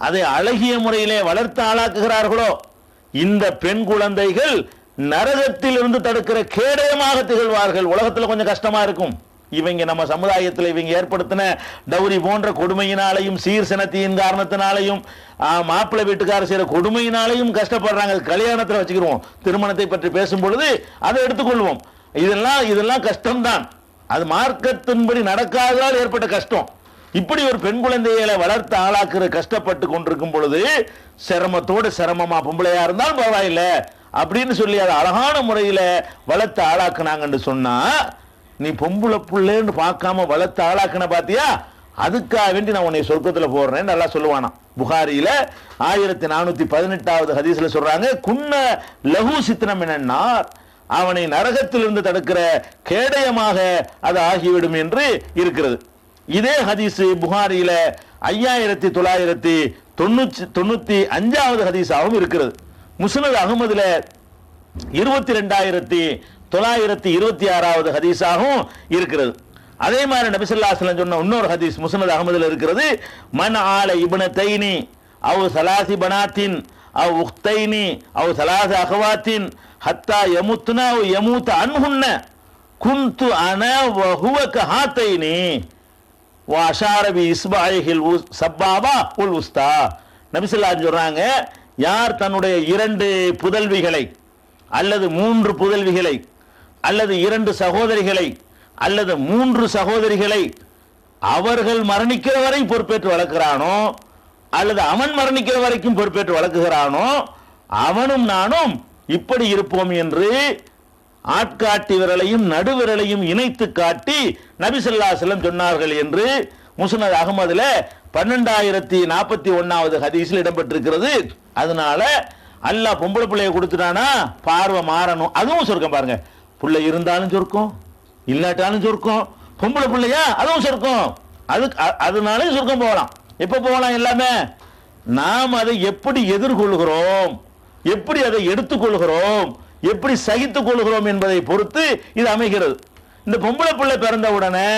அதை அழகிய முறையிலே வளர்த்து ஆளாக்குகிறார்களோ, இந்த பெண் குழந்தைகள் நரகத்தில் இருந்து தடுக்கிற கேடயமாக திகழ்வார்கள். உலகத்தில் கொஞ்சம் கஷ்டமா இருக்கும், இவங்க நம்ம சமுதாயத்தில் இவங்க ஏற்படுத்தின டவுரி போன்ற கொடுமையினாலையும் சீர்சனத்தின் காரணத்தினாலையும் மாப்பிள்ளை வீட்டுக்காரர் செய்யற கொடுமையினாலையும் கஷ்டப்படுறாங்க. கல்யாணத்தில் வச்சுக்கிறோம், திருமணத்தை பற்றி பேசும் பொழுது அதை எடுத்துக்கொள்வோம். இதெல்லாம் கஷ்டம்தான், அது மார்க்கத்தின்படி நடக்காததால் ஏற்பட்ட கஷ்டம். இப்படி ஒரு பெண் குழந்தைகளை வளர்த்து ஆளாக்குற கஷ்டப்பட்டு கொண்டிருக்கும் பொழுது சிரமத்தோடு சிரமமா பொம்பளையா இருந்தாலும் பரவாயில்லை அப்படின்னு சொல்லி அதை அழகான முறையில வளர்த்து ஆளாக்குனாங்கன்னு சொன்னா, நீ பொம்பளை புள்ளேன்னு பார்க்காம வளர்த்து ஆளாக்குன பாத்தியா, அதுக்காக வேண்டி நான் உன்னை சொர்க்கத்துல போடுறேன்னு நல்லா சொல்லுவானா. புகாரியில 1418வது ஹதீஸ்ல சொல்றாங்க, குன்ன லஹு சித்ரம் மினன் நார், அவனை நரகத்திலிருந்து தடுக்கிற கேடயமாக அது ஆகிவிடும் என்று இருக்கிறது. இதே ஹதீஸ் புகாரியில 5995வது ஹதீஸாகவும் இருக்கிறது. முஸ்னத் அஹ்மதுல 22926வது ஹதீஸாகவும் இருக்கிறது. அதே மாதிரி நபி ஸல்லல்லாஹு அலைஹி வஸல்லம் சொன்ன இன்னொரு ஹதீஸ் முஸ்னத் அஹ்மதுல இருக்கிறது, மன் ஆல இப்னதைனி அவ் ஸலாசி பனாத்தின் அவ் உக்தைனி அவ் ஸலாஸ அஹவாத்தின் ஹத்தா யமுத்னா அவ் யமூத அன்ஹுன்ன குன்து அனா வ ஹுவ கஹாதைனி வ அஷார பி இஸ்பாஹில் சப்பாபா உல் உஸ்தா. நபி ஸல்லல்லாஹு அலைஹி சொல்றாங்க, யார் தன்னுடைய 2 புதல்விகளை அல்லது 3 புதல்விகளை அல்லது 2 சகோதரிகளை அல்லது 3 சகோதரிகளை அவர்கள் மரணிக்கிற வரை பொறுப்பேற்று வளர்க்கிறானோ அல்லது அவன் மரணிக்கிற வரைக்கும் பொறுப்பேற்று வளர்க்குகிறானோ, அவனும் நானும் இப்படி இருப்போம் என்று ஆட்காட்டி விரலையும் நடுவிரலையும் இணைத்து காட்டி நபி ஸல்லல்லாஹு அலைஹி வஸல்லம் சொன்னார்கள் என்று முஸ்னத் அஹ்மதுல 12041வது ஹதீஸில் இடம்பெற்றிருக்கிறது. அதனால அல்லாஹ் பொம்பளை பிள்ளைய கொடுத்துட்டானா பார்வை மாறணும், அதுவும் சொர்க்கம். பாருங்க, பிள்ளை இருந்தாலும் சொர்க்கம், இல்லாட்டாலும் சொர்க்கம், பொம்பளை பிள்ளையா அதுவும் சொர்க்கம். அதனால சொர்க்கம் போகலாம். எப்ப போகலாம்? எல்லாமே நாம் அதை எப்படி எதிர்கொள்கிறோம், எப்படி அதை எடுத்துக்கொள்கிறோம், எப்படி சகித்துக் கொள்கிறோம் என்பதை பொறுத்து இது அமைகிறது. இந்த பொம்பளை பிள்ளை பிறந்த உடனே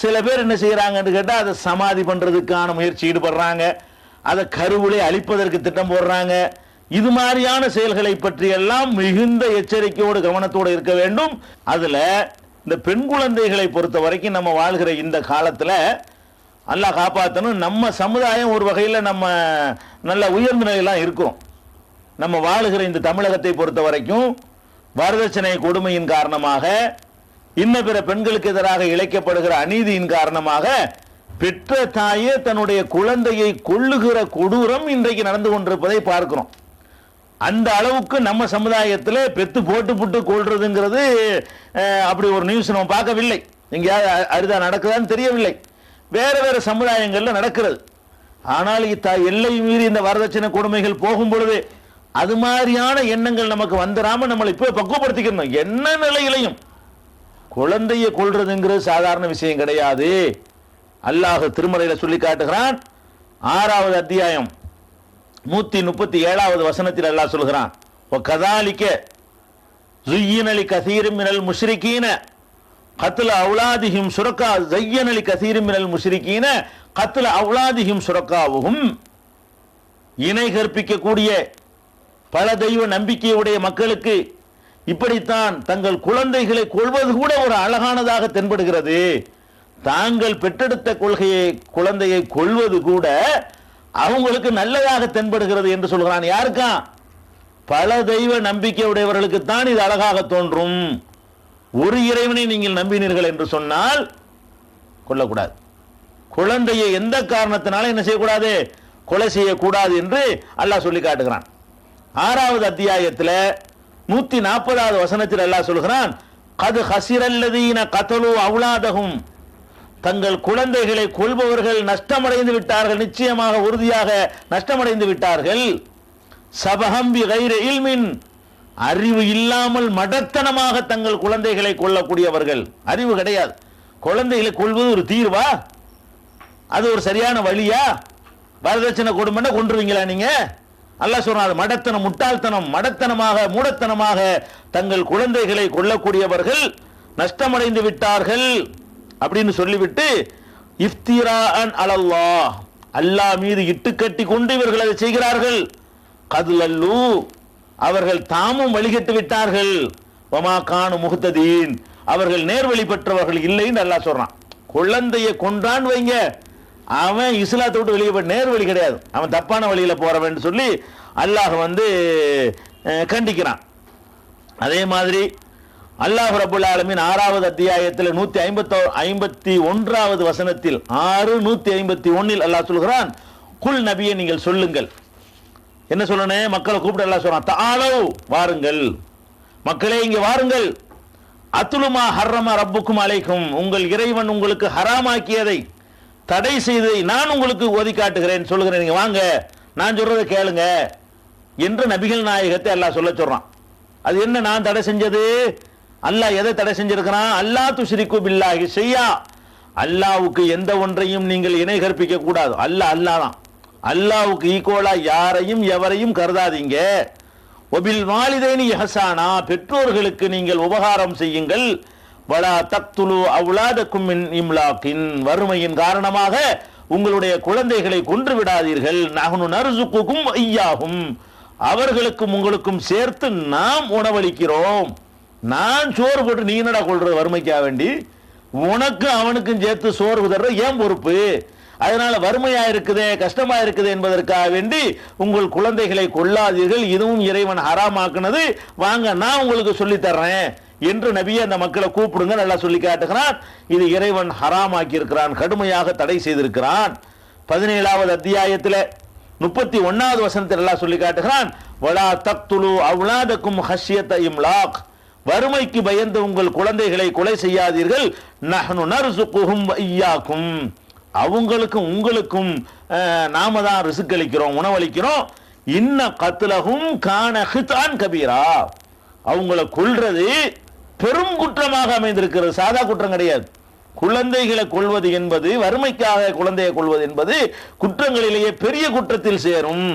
சில பேர் என்ன செய்யறாங்கன்னு கேட்டா, அதை சமாதி பண்றதுக்கான முயற்சி ஈடுபடுறாங்க, அதை கருவிலே அழிப்பதற்கு திட்டம் போடுறாங்க. இது மாதிரியான செயல்களை பற்றி எல்லாம் மிகுந்த எச்சரிக்கையோடு கவனத்தோடு இருக்க வேண்டும். அதுல இந்த பெண் குழந்தைகளை பொறுத்த வரைக்கும் நம்ம வாழ்கிற இந்த காலத்துல அல்லாஹ் காப்பாற்றணும். நம்ம சமுதாயம் ஒரு வகையில் நம்ம நல்ல உயர்ந்த நிலையெல்லாம் இருக்கிறோம். நம்ம வாழுகிற இந்த தமிழகத்தை பொறுத்த வரைக்கும் வரதட்சணை கொடுமையின் காரணமாக, இன்ன பிற பெண்களுக்கு எதிராக இழைக்கப்படுகிற அநீதியின் காரணமாக பெற்ற தாயே தன்னுடைய குழந்தையை கொல்லுகிற கொடூரம் இன்றைக்கு நடந்து கொண்டிருப்பதை பார்க்கிறோம். அந்த அளவுக்கு நம்ம சமுதாயத்தில் பெத்து போட்டு கொள்றதுங்கிறது அப்படி ஒரு நியூஸ் நம்ம பார்க்கவில்லை. எங்கேயாவது அரிதா நடக்குதான்னு தெரியவில்லை. வேற வேற சமுதாயங்கள்ல நடக்கிறது. ஆனால் எல்லை மீறி இந்த வரதட்சணை கொடுமைகள் போகும் பொழுது அது மாதிரியான எண்ணங்கள் நமக்கு வந்துடாம நம்மளை இப்போ பக்குவப்படுத்திக்கணும். என்ன நிலையிலையும் குழந்தையை கொள்றதுங்கிறது சாதாரண விஷயம் கிடையாது. அல்லாஹ் திருமறையில சொல்லி காட்டுகிறான், 6வது அத்தியாயம் 137வது வசனத்தில் அல்லாஹ் சொல்கிறான், கதாலிக்க ஜுய்யின கசீரும் மினல் முஷ்ரிகீன கத்ல அவுலாதிஹிம் சுரக்கா ஜய்யன கசீரும் மினல் முஷ்ரிகீன கத்ல அவுலாதிஹிம் சுரக்காவுஹும். இணை கற்பிக்கக்கூடிய பல தெய்வ நம்பிக்கையுடைய மக்களுக்கு இப்படித்தான் தங்கள் குழந்தைகளை கொள்வது கூட ஒரு அழகானதாக தென்படுகிறது. தாங்கள் பெற்றெடுத்த குழந்தையை கொள்வது கூட அவங்களுக்கு நல்லதாக தென்படுகிறது என்று சொல்கிறான். யாருக்கா? பல தெய்வ நம்பிக்கையுடையவர்களுக்கு தான் இது அழகாக தோன்றும். ஒரு இறைவனை நீங்கள் நம்பினீர்கள் என்று சொன்னால் கொல்லக்கூடாது. குழந்தையை எந்த காரணத்தினாலும் என்ன செய்யக்கூடாது? கொலை செய்யக்கூடாது என்று அல்லாஹ் சொல்லி காட்டுகிறான். 6வது அத்தியாயத்தில் 140வது வசனத்தில் அல்லாஹ் சொல்கிறான், கது ஹசிரல்லதீன கதலு அவுலாதகும். தங்கள் குழந்தைகளை கொல்பவர்கள் நஷ்டமடைந்து விட்டார்கள், நிச்சயமாக உறுதியாக நஷ்டமடைந்து விட்டார்கள். சபஹம்பி கைர இல்மின், அறிவு இல்லாமல் மடத்தனமாக தங்கள் குழந்தைகளை கொல்லக்கூடியவர்கள். அறிவு கிடையாது. குழந்தைகளை கொல்வது ஒரு தீர்வா? அது ஒரு சரியான வழியா? வரதட்சணை கொடுமைன்னா கொன்றுவீங்களா நீங்க? அல்லாஹ் சொல்றான், மடத்தனம், முட்டாள்தனம், மடத்தனமாக மூடத்தனமாக தங்கள் குழந்தைகளை கொல்லக்கூடியவர்கள் நஷ்டமடைந்து விட்டார்கள் அப்படின்னு சொல்லிவிட்டு, இஃப்திராஅன் அலல்லாஹ், அல்லாஹ் மீது இட்டுக்கட்டி கொண்டு இவர்கள் அதை செய்கிறார்கள். கதுலல்லு, அவர்கள் தாமும் வழிகட்டு விட்டார்கள். வமா கானு முஹ்ததீன், அவர்கள் நேர்வழி பெற்றவர்கள் இல்லைன்னு அல்லாஹ் சொல்றான். குழந்தையை கொன்றான் வைங்க, அவன் இஸ்லாத்தை விட்டு வெளியே போய் நேர்வழி கிடையாது, அவன் தப்பான வழியில போறவன் சொல்லி அல்லாஹ் கண்டிக்கிறான். அதே மாதிரி அல்லாஹ் ரப்பல் ஆலமீன் 6வது அத்தியாயத்தில் 151வது வசனத்தில் 6:151 அல்லாஹ் சொல்கிறான், குல் நபியே நீங்கள் சொல்லுங்கள். என்ன சொல்லணும்? மக்களை கூப்பிட்டு அல்லாஹ் சொல்றான், தஆலௌ, வாருங்கள், மக்களே இங்கே வாருங்கள். அத்துலுமா ஹர்ரமா ரப்புக்கும் அலைக்கும், உங்கள் இறைவன் உங்களுக்கு ஹராமாக்கியதை, தடை செய்ததை நான் உங்களுக்கு ஓதி காட்டுகிறேன், சொல்லுகிறேன், நீங்க வாங்க, நான் சொல்றதை கேளுங்க என்று நபிகள் நாயகத்தை அல்லாஹ் சொல்ல சொல்றான். அது என்ன நான் தடை செஞ்சது? அல்லாஹ் எதை தடை செஞ்சிருக்கிறான்? அல்லாஹ் துஷ்ரிகு பில்லாஹி ஷையா, அல்லாஹ்வுக்கு எந்த ஒன்றையும் நீங்கள் இணை கற்பிக்க கூடாது. அல்லாஹ் தான். அல்லாஹ்வுக்கு ஈக்குவலா யாரையும் எவரையும் கருதாதீங்க. ஒபில் வாலிதைனி இஹ்சானா, பெற்றோர்களுக்கு நீங்கள் உபகாரம் செய்யுங்கள். வலா தக்துலு அவுலாதக்கும் மின் இம்லாக்கின், வறுமையின் காரணமாக உங்களுடைய குழந்தைகளை கொன்று விடாதீர்கள். நஹ்னு நர்சுக்குக்கும் ஐயாகும், அவர்களுக்கும் உங்களுக்கும் சேர்த்து நாம் உணவளிக்கிறோம். நான் சோறு போட்டு நீ என்னடா கொள்றது வறுமைக்காக வேண்டி? உனக்கு அவனுக்கும் சேர்த்து சோறு தர்ற ஏன் பொறுப்பு? அதனால வறுமையா இருக்குதே, கஷ்டமா இருக்குது என்பதற்காக வேண்டி உங்கள் குழந்தைகளை கொல்லாதீர்கள், இதுவும் இறைவன் ஹராமாக்குனது, வாங்க நான் உங்களுக்கு சொல்லி தர்றேன் என்று நபியே அந்த மக்களை கூப்பிடுங்க நல்லா சொல்லி காட்டுகிறான். இது இறைவன் ஹராமாக்கி இருக்கிறான், கடுமையாக தடை செய்திருக்கிறான். 17வது அத்தியாயத்தில் 31வது வசனத்தில் எல்லாம் சொல்லி காட்டுகிறான், வலா தக்துலு அவுலாதக்கும் ஹஷ்யத இம்லாக், வறுமைக்கு பயந்து உங்கள் குழந்தைகளை கொலை செய்யாதீர்கள். நஹ்னு நர்சுகுஹும் வ இய்யாக்கும், அவங்களுக்கும் உங்களுக்கும் நாம தான் ரிஸ்க் அளிக்கிறோம், உணவளிக்கிறோம். இன்ன கத்லஹும் கான ஹிதான் கபீரா, அவங்கள கொல்றது பெரும் குற்றமாக அமைந்திருக்கிறது, சாதா குற்றம் கிடையாது. குழந்தைகளை கொள்வது என்பது, வறுமைக்காக குழந்தையை கொள்வது என்பது குற்றங்களிலேயே பெரிய குற்றத்தில் சேரும்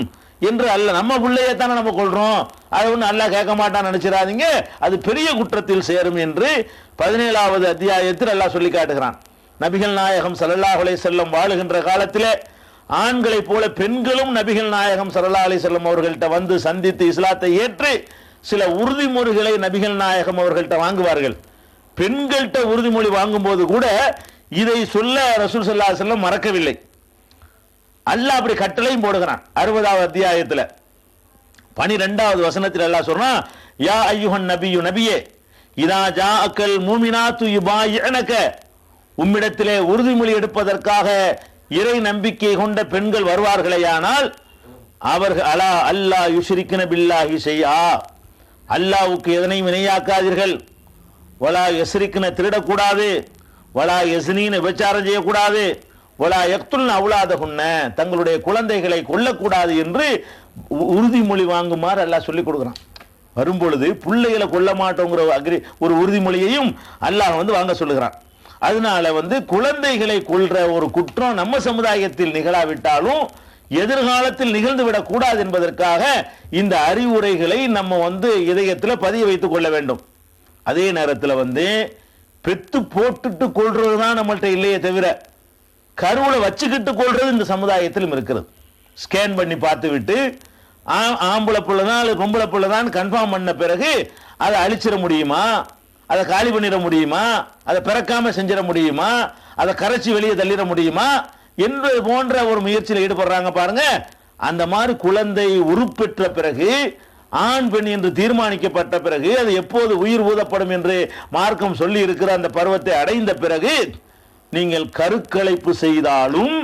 என்று அல்ல. நம்ம பிள்ளையை தானே நம்ம கொள்றோம், அதை ஒன்று அல்லாஹ் கேட்க மாட்டான்னு நினைச்சிடாதீங்க, அது பெரிய குற்றத்தில் சேரும் என்று 17வது அத்தியாயத்தில் அல்லாஹ் சொல்லி காட்டுகிறான். நபிகள் நாயகம் ஸல்லல்லாஹு அலைஹி வஸல்லம் வாழுகின்ற காலத்திலே ஆண்களைப் போல பெண்களும் நபிகள் நாயகம் ஸல்லல்லாஹு அலைஹி வஸல்லம் அவர்கள்ட்ட வந்து சந்தித்து இஸ்லாத்தை ஏற்று சில உறுதிமொழிகளை நபிகள் நாயகம் அவர்கள்ட்ட வாங்குவார்கள். பெண்கள்கிட்ட உறுதிமொழி வாங்கும் போது கூட இதை சொல்ல ரசூல் ஸல்லல்லாஹு அலைஹி வஸல்லம் மறக்கவில்லை. அல்லாஹ் அப்படி கட்டளையும் போடுகிறான். 60வது அத்தியாயத்தில் 12வது வசனத்தில் அல்லாஹ் சொல்றான், யா அய்யுஹன் நபியு, நபியே, இதா ஜாஅக்கல் மூமினாத்து யுபாயிஅனக, உம்மிடத்திலே உறுதிமொழி எடுப்பதற்காக இறை நம்பிக்கை கொண்ட பெண்கள் வருவார்களேயானால் அவர்கள் அலா அல்லாஹ் யுஷ்ரிக்ன பில்லாஹி ஷைஆ, அல்லாஹ்வுக்கு எதனையும் இணையாக்காதீர்கள். வலா யஸ்ரிக்ன, திருடக்கூடாது. வலா யஸ்னீன, விபச்சாரம் செய்யக்கூடாது. வலா யக்துல்ன அவுலாதஹுன்ன, தங்களுடைய குழந்தைகளை கொல்லக்கூடாது என்று உறுதிமொழி வாங்குமாறு அல்லாஹ் சொல்லிக் கொடுக்குறான். வரும்பொழுது பிள்ளைகளை கொல்ல மாட்டோங்கிற ஒரு உறுதிமொழியையும் அல்லாஹ் வாங்க சொல்லுகிறான். அதனால குழந்தைகளை கொல்ற ஒரு குற்றம் நம்ம சமுதாயத்தில் நிகழாவிட்டாலும் எதிர்காலத்தில் நிகழ்ந்து விடக்கூடாது என்பதற்காக இந்த அறிவுரைகளை நம்ம இதயத்தில் பதிய வைத்துக் கொள்ள வேண்டும். அதே நேரத்தில் பெத்து போட்டுட்டு கொள்றது தான் நம்மள்ட்ட இல்லையே தவிர கருவுல வச்சுக்கிட்டு கொள்றது இந்த சமுதாயத்திலும் இருக்கிறது. ஸ்கேன் பண்ணி பார்த்து விட்டு ஆம்பளை புள்ளதான் அல்லது பொம்பளை புள்ளதான் கன்ஃபார்ம் பண்ண பிறகு அதை அழிச்சிட முடியுமா, அதை காலி பண்ணிட முடியுமா, அதை பிறக்காம செஞ்சிட முடியுமா, அதை கரைச்சி வெளியே தள்ளிட முடியுமா என்று போன்ற ஒரு முயற்சியில் ஈடுபடுறாங்க பாருங்க. அந்த மாதிரி குழந்தை உருப்பெற்ற பிறகு ஆண் பெண் என்று தீர்மானிக்கப்பட்ட பிறகு அது எப்போது உயிர் ஊதப்படும் என்று மார்க்கம் சொல்லி இருக்கிற அந்த பருவத்தை அடைந்த பிறகு நீங்கள் கருக்கலைப்பு செய்தாலும்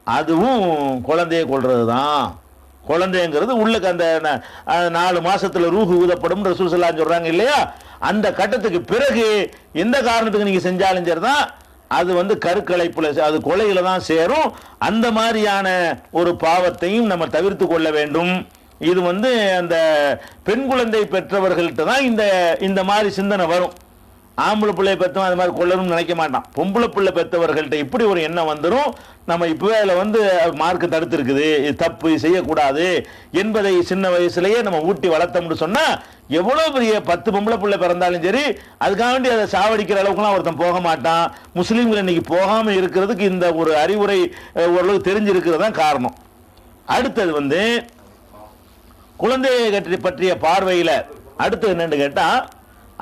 அதுவும் குழந்தையை கொள்றது தான். குழந்தைங்கிறது உள்ளுக்கு அந்த 4 மாசத்துல ரூஹு ஊதப்படும் ரசூல் ஸல்லல்லாஹு அலைஹி சொல்றாங்க இல்லையா, அந்த கட்டத்துக்கு பிறகு எந்த காரணத்துக்கு நீங்க செஞ்சாலும் சரிதான் அது கருக்கலைப்புல அது கொலையில தான் சேரும். அந்த மாதிரியான ஒரு பாவத்தையும் நம்ம தவிர்த்து கொள்ள வேண்டும். இது அந்த பெண் குழந்தை பெற்றவர்கள்ட்ட தான் இந்த மாதிரி சிந்தனை வரும். ஆம்பளை பிள்ளை பெற்றவன் அது மாதிரி கொள்ளணும்னு நினைக்க மாட்டான். பொம்பளை பிள்ளை பெற்றவர்கள்ட்ட இப்படி ஒரு எண்ணம் வந்துடும். நம்ம இப்பவே அதில் மார்க் தடுத்து இருக்குது, இது தப்பு, செய்யக்கூடாது என்பதை சின்ன வயசுலயே நம்ம ஊட்டி வளர்த்தோம்னு சொன்னா எவ்வளவு பெரிய 10 பொம்பளை பிள்ளை பிறந்தாலும் சரி அதுக்காக வேண்டி அதை சாவடிக்கிற அளவுக்குலாம் ஒருத்தன் போக மாட்டான். முஸ்லீம்கள் இன்னைக்கு போகாம இருக்கிறதுக்கு இந்த ஒரு அறிவுரை ஓரளவு தெரிஞ்சிருக்கிறது தான் காரணம். அடுத்தது குழந்தையை பற்றிய பார்வையில் அடுத்து என்னன்னு கேட்டா,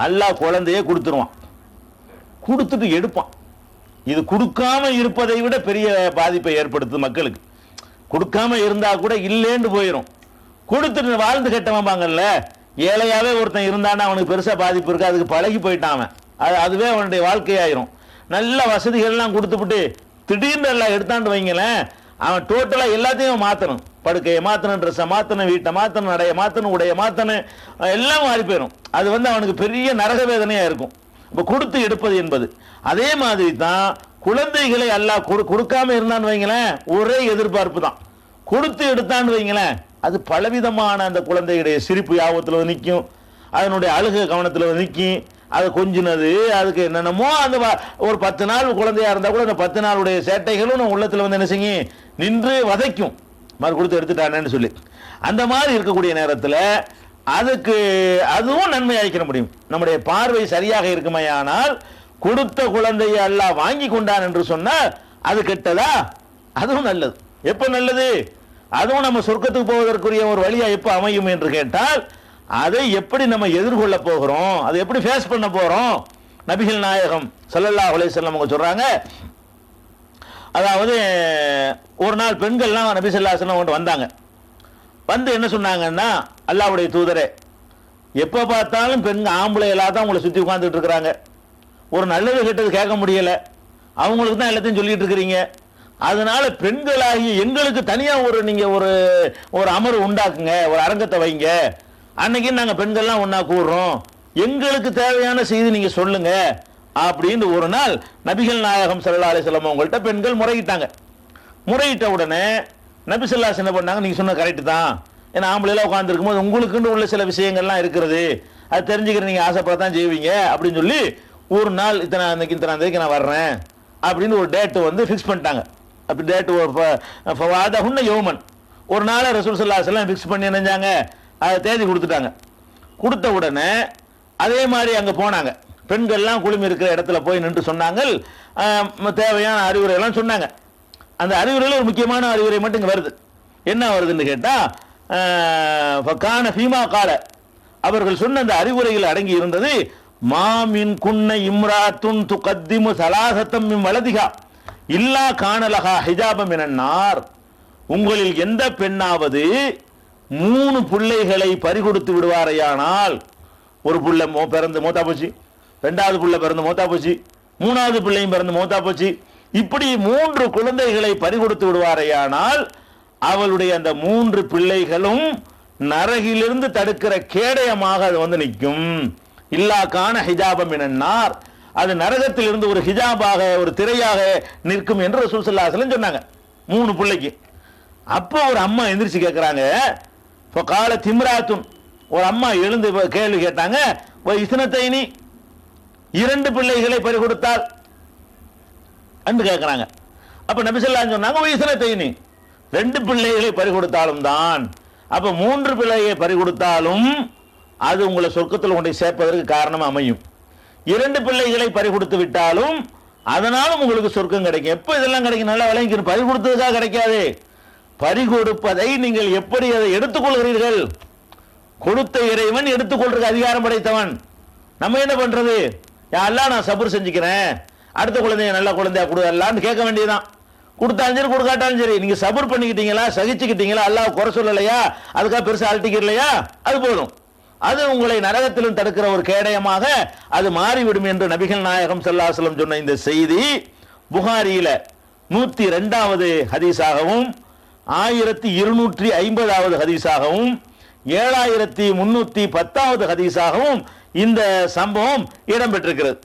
அல்லாஹ் குழந்தையை கொடுத்துருவான், கொடுத்துட்டு எடுப்பான். இது கொடுக்காம இருப்பதை விட பெரிய பாதிப்பை ஏற்படுத்துது மக்களுக்கு. கொடுக்காம இருந்தா கூட இல்லேன்னு போயிடும். கொடுத்துட்டு வாழ்ந்து கட்டவாங்கல்ல, ஏழையாவே ஒருத்தன் இருந்தான்னா அவனுக்கு பெருசா பாதிப்பு இருக்கு, அதுக்கு பழகி போயிட்டான் அதுவே அவனுடைய வாழ்க்கையாயிரும். நல்ல வசதிகள்லாம் கொடுத்துவிட்டு திடீர்னு எல்லாம் எடுத்தாண்டு வைங்களேன், அவன் டோட்டலா எல்லாத்தையும் மாத்தணும். படுக்கையை மாத்தணும், ட்ரெஸ்ஸை மாத்தணும், வீட்டை மாத்தணும், நடைய மாத்தணும், உடைய மாத்தணும், எல்லாம் மாறி போயிடும். அது அவனுக்கு பெரிய நரக வேதனையா இருக்கும். இப்ப கொடுத்து எடுப்பது என்பது அதே மாதிரி தான். குழந்தைகளை அல்லாஹ் கொடுக்காம இருந்தான்னு வைங்களேன், ஒரே எதிர்பார்ப்பு தான். கொடுத்து எடுத்தான்னு வைங்களேன், அது பலவிதமான அந்த குழந்தையுடைய சிரிப்பு யாபத்துல நிற்கும், அதனுடைய அழுக கவனத்துல நிற்கும், அது கொஞ்சினது அதுக்கு என்னென்னமோ அந்த ஒரு 10 நாள் குழந்தையா இருந்தா கூட அந்த 10 நாளுடைய சேட்டைகளும் உள்ளத்துல என்ன செய்யும், நின்று வதைக்கும். மாதிரி கொடுத்து எடுத்துட்டானேன்னு சொல்லி அந்த மாதிரி இருக்கக்கூடிய நேரத்தில் அதுவும் நன்மை அளிக்க முடியும். நம்முடைய பார்வை சரியாக இருக்குமையானால் கொடுத்த குழந்தையை அல்லாஹ் வாங்கி கொண்டான் என்று சொன்னால் அது கெட்டதா? அதுவும் நல்லது. எப்ப நல்லது? அதுவும் நம்ம சொர்க்கத்துக்கு போவதற்குரிய ஒரு வழியா எப்ப அமையும் என்று கேட்டால் அதை எப்படி நம்ம எதிர்கொள்ள போகிறோம், அதை எப்படி ஃபேஸ் பண்ண போறோம். நபிகள் நாயகம் ஸல்லல்லாஹு அலைஹி வஸல்லம் அவங்க சொல்றாங்க, அதாவது ஒரு நாள் பெண்கள்லாம் நபி ஸல்லல்லாஹு அலைஹி வஸல்லம் வந்தாங்க. வந்து என்ன சொன்னாங்கன்னா, அல்லாஹ்வுடைய தூதரே, எப்போ பார்த்தாலும் ஆம்பளை எல்லாத்தான் உங்களை சுற்றி உட்கார்ந்துட்டு இருக்கிறாங்க, ஒரு நல்லது கெட்டது கேட்க முடியல, அவங்களுக்கு தான் எல்லாத்தையும் சொல்லிட்டு இருக்கிறீங்க, அதனால பெண்களாகி எங்களுக்கு தனியா நீங்க ஒரு அமர்வு உண்டாக்குங்க, ஒரு அரங்கத்தை வைங்க, அன்னைக்கு நாங்க பெண்கள்லாம் ஒன்னா கூடுறோம், எங்களுக்கு தேவையான செய்தி நீங்க சொல்லுங்க அப்படின்னு ஒரு நாள் நபிகள் நாயகம் ஸல்லல்லாஹு அலைஹி வஸல்லம் அவங்கள்ட்ட பெண்கள் முறையிட்டாங்க. முறையிட்ட உடனே நபி ஸல்லல்லாஹு அலைஹி வஸல்லம் என்ன பண்ணாங்க, நீங்க சொன்ன கரெக்ட் தான், ஏன்னா ஆம்பளைலாம் உட்கார்ந்து இருக்கும்போது உங்களுக்குன்னு உள்ள சில விஷயங்கள்லாம் இருக்கிறது, அது தெரிஞ்சுக்கிற நீங்க ஆசைப்படத்தான் செய்வீங்க அப்படின்னு சொல்லி ஒரு நாள் இத்தனை தேதிக்கு நான் வர்றேன் அப்படின்னு ஒரு டேட்டு ஃபிக்ஸ் பண்ணிட்டாங்க. அப்படி டேட்டு யோமன் ஒரு நாளை ரசூல் ஸல்லல்லாஹு அலைஹி வஸல்லம் ஃபிக்ஸ் பண்ணி நினைஞ்சாங்க, அதை தேதி கொடுத்துட்டாங்க. கொடுத்த உடனே அதே மாதிரி அங்கே போனாங்க. பெண்கள்லாம் குழுமி இருக்கிற இடத்துல போய் நின்று சொன்னாங்க, தேவையான அறிவுரைகள்லாம் சொன்னாங்க. அந்த அறிவுரையில் ஒரு முக்கியமான அறிவுரை மட்டும் இங்கே வருது. என்ன வருதுன்னு கேட்டால், கான ஃபீமா கால, அவர்கள் சொன்ன அந்த அறிவுரைகள் அடங்கி இருந்தது, மாமின் குன்ன இம்ராத்துன் துகத்திமு சலாசத்தம் மின் வலதிகா இல்லா காணலகா ஹிஜாபம் என்னார், உங்களில் எந்த பெண்ணாவது 3 பிள்ளைகளை பறிகொடுத்து விடுவாரையானால், ஒரு புள்ள பிறந்து மூத்தா போச்சு, 2வது புள்ள பிறந்து மூத்தா போச்சு, 3வது பிள்ளையும் பிறந்து மூத்தா போச்சு, இப்படி 3 குழந்தைகளை பறிகொடுத்து விடுவாரையானால் அவளுடைய அந்த 3 பிள்ளைகளும் நரகிலிருந்து தடுக்கிற கேடயமாக அது நிற்கும். இல்லா கான ஹிஜாபம் என்னார், அது நரகத்திலிருந்து ஒரு ஹிஜாபாக, ஒரு திரையாக நிற்கும் என்று ரசூல் ஸல்லல்லாஹு அலைஹி வஸல்லம் சொன்னாங்க 3 பிள்ளைக்கு. அப்போ ஒரு அம்மா எந்திரிச்சு கேட்கிறாங்க, கால திம்ராத்துன், ஒரு அம்மா எழுந்து கேள்வி கேட்டாங்க, இஸ்னத்தைனி 2 பிள்ளைகளை பறி கொடுத்தால், அன்று கேட்குறாங்க. அப்போ நபி ஸல்லல்லாஹு அலைஹி சொன்னாங்க வயசுல ரெண்டு பிள்ளைகளை பறி கொடுத்தாலும் தான். அப்போ மூன்று பிள்ளையை பறி கொடுத்தாலும் அது உங்களை சொர்க்கத்தில் கொண்டு சேர்ப்பதற்கு காரணம் அமையும். இரண்டு பிள்ளைகளை பறி கொடுத்து விட்டாலும் அதனாலும் உங்களுக்கு சொர்க்கம் கிடைக்கும். எப்போ இதெல்லாம் கிடைக்கும்? நல்லா விளங்கிக்கணும். பறி கொடுத்ததுக்காக கிடைக்காது. பறி கொடுப்பதை நீங்கள் எப்படி அதை எடுத்துக்கொள்கிறீர்கள்? கொடுத்த இறைவன் எடுத்துக்கொள்றதுக்கு அதிகாரம் படைத்தவன். நம்ம என்ன பண்றது? யாரெல்லாம் நான் சபர் செஞ்சுக்கிறேன், அடுத்த குழந்தைய நல்ல குழந்தையா கொடுக்கலான்னு கேட்க வேண்டியதுதான். கொடுத்தாலும் சரி கொடுக்காட்டாலும் சரி, நீங்க சபர் பண்ணிக்கிட்டீங்களா, சகிச்சுக்கிட்டீங்களா, அல்லாஹ் குறை சொல்லலையா, அதுக்காக பெருசா அழட்டிக்கலையா, அது போதும். அது உங்களை நரகத்திலும் தடுக்கிற ஒரு கேடயமாக அது மாறிவிடும் என்று நபிகள் நாயகம் ஸல்லல்லாஹு அலைஹி வஸல்லம் சொன்ன இந்த செய்தி புகாரியில 102வது ஹதீஸாகவும் 1250வது ஹதீஸாகவும் 7310வது ஹதீஸாகவும் இந்த சம்பவம் இடம்பெற்றிருக்கிறது.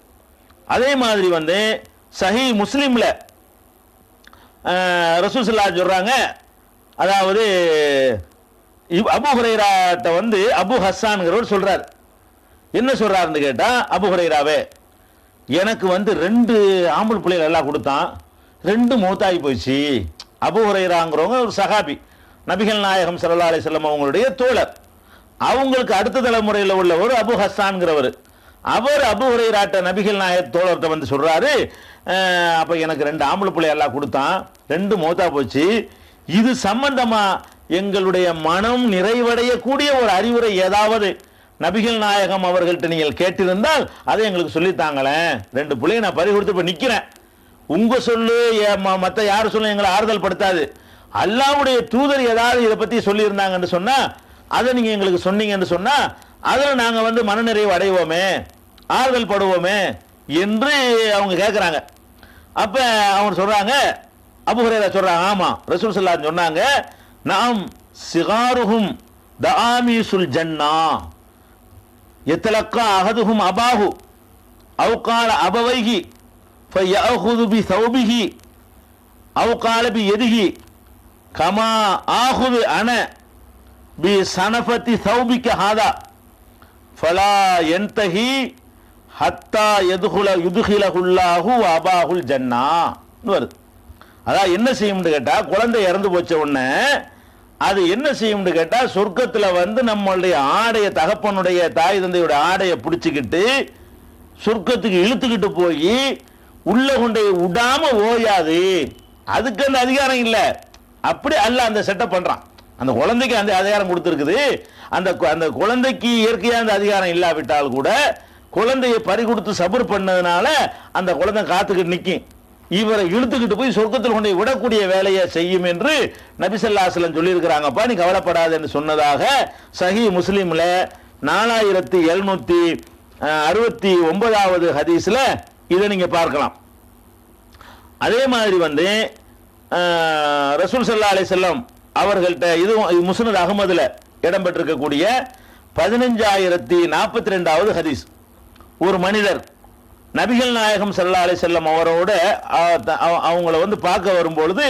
அதே மாதிரி சஹீ முஸ்லிம்ல ரசூல் ஸல்லல்லாஹு அலைஹி சொல்றாங்க, அதாவது அபூ ஹுரைராட்ட அபு ஹஸ்ஸான்ங்கிறவர் சொல்றார். என்ன சொல்றாருன்னு கேட்டா, அபூ ஹுரைராவே, எனக்கு 2 ஆம்பல் பிள்ளைகள் எல்லாம் கொடுத்தான், 2 மௌத்தாகி போயிடுச்சு. அபூ ஹுரைராங்கிறவங்க ஒரு சஹாபி, நபிகள் நாயகம் ஸல்லல்லாஹு அலைஹி வஸல்லம் அவங்களுடைய தோழர். அவங்களுக்கு அடுத்த தலைமுறையில் உள்ளவர் அபு ஹஸ்ஸான்ங்கிறவர். அவர் அபூ ஹுரைராட்ட நபிகள் நாயக தோழர்கிட்ட சொல்றாரு, அப்ப எனக்கு 2 ஆம்பளை பிள்ளை எல்லாம் கொடுத்தான், 2 மௌத்தா போச்சு. இது சம்பந்தமா எங்களுடைய மனம் நிறைவடையக்கூடிய ஒரு அறிவுரை ஏதாவது நபிகள் நாயகம் அவர்கள்ட்ட நீங்கள் கேட்டிருந்தால் அதை எங்களுக்கு சொல்லித்தாங்களேன். 2 பிள்ளையை நான் பறி கொடுத்து இப்ப நிக்கிறேன். உங்க சொல்லு மத்த யாரு சொல்ல எங்களை ஆறுதல் படுத்தாது. அல்லாஹ்வுடைய தூதர் ஏதாவது இதை பத்தி சொல்லி இருந்தாங்கன்னு சொன்னா அதை நீங்க எங்களுக்கு சொன்னீங்கன்னு சொன்னா அதில் நாங்க மனநிறைவு அடைவோமே, ஆறுதல் படுவோமே என்று அவங்க கேட்கிறாங்க. அப்ப அவங்க சொல்றாங்க, அபூ ஹுரைரா சொல்றாங்க, ஆமா ரசூல் ஸல்லல்லாஹு அலைஹி சொன்னாங்க, நாம் சிகாருஹும் தஆமீசுல் ஜன்னா யத்தலக்கா அஹதுஹும் அபாஹு அவ் கால அபவைஹி ஃபயஅஹுது பி ஸௌபிஹி அவ் கால பி யதிஹி கமா ஆஹுது அன பி சனஃபதி ஸௌபிக ஹாதா ஃபலா யன்தஹி ஹத்தா யுதுஹிலஹுல்லாஹு வ அபாஹுல் ஜன்னா வருது. அதான் என்ன செய்யும்னு கேட்டா, குழந்தை இறந்து போச்ச உடனே அது என்ன செய்யும்னு கேட்டா, சொர்க்கத்தில் நம்மளுடைய ஆடைய, தகப்பனுடைய தாய் தந்தையோட ஆடையை பிடிச்சிக்கிட்டு சொர்க்கத்துக்கு இழுத்துக்கிட்டு போய் உள்ள கொண்டே விடாம ஓயாது. அதுக்கு அந்த அதிகாரம் இல்லை. அப்படி அல்ல அந்த செட்டப் பண்றான். அந்த குழந்தைக்கு அந்த அதிகாரம் கொடுத்துருக்குது. அந்த அந்த குழந்தைக்கு இயற்கையா அந்த அதிகாரம் இல்லாவிட்டால் கூட குழந்தையை பறி கொடுத்து சபர் பண்ணதுனால அந்த குழந்தை காத்துக்கிட்டு நிற்கும். இவரை இழுத்துக்கிட்டு போய் சொர்க்கத்தில் கொண்டு விடக்கூடிய வேலையை செய்யும் என்று நபி ஸல்லல்லாஹு அலைஹி வஸல்லம் சொல்லி இருக்கிறாங்கப்பா, நீ கவலைப்படாத என்று சொன்னதாக சஹீ முஸ்லிம்ல 4769வது ஹதீஸ்ல இதை நீங்க பார்க்கலாம். அதே மாதிரி ரசூல் ஸல்லல்லாஹு அலைஹி வஸல்லம் அவர்கள்ட்ட இது முஸ்னத் அஹ்மதுல இடம்பெற்றிருக்கக்கூடிய 15042வது ஹதீஸ். ஒரு மனிதர் நபிகள் நாயகம் ஸல்லல்லாஹு அலைஹி வஸல்லம் அவரோட அவங்கள பார்க்க வரும்பொழுது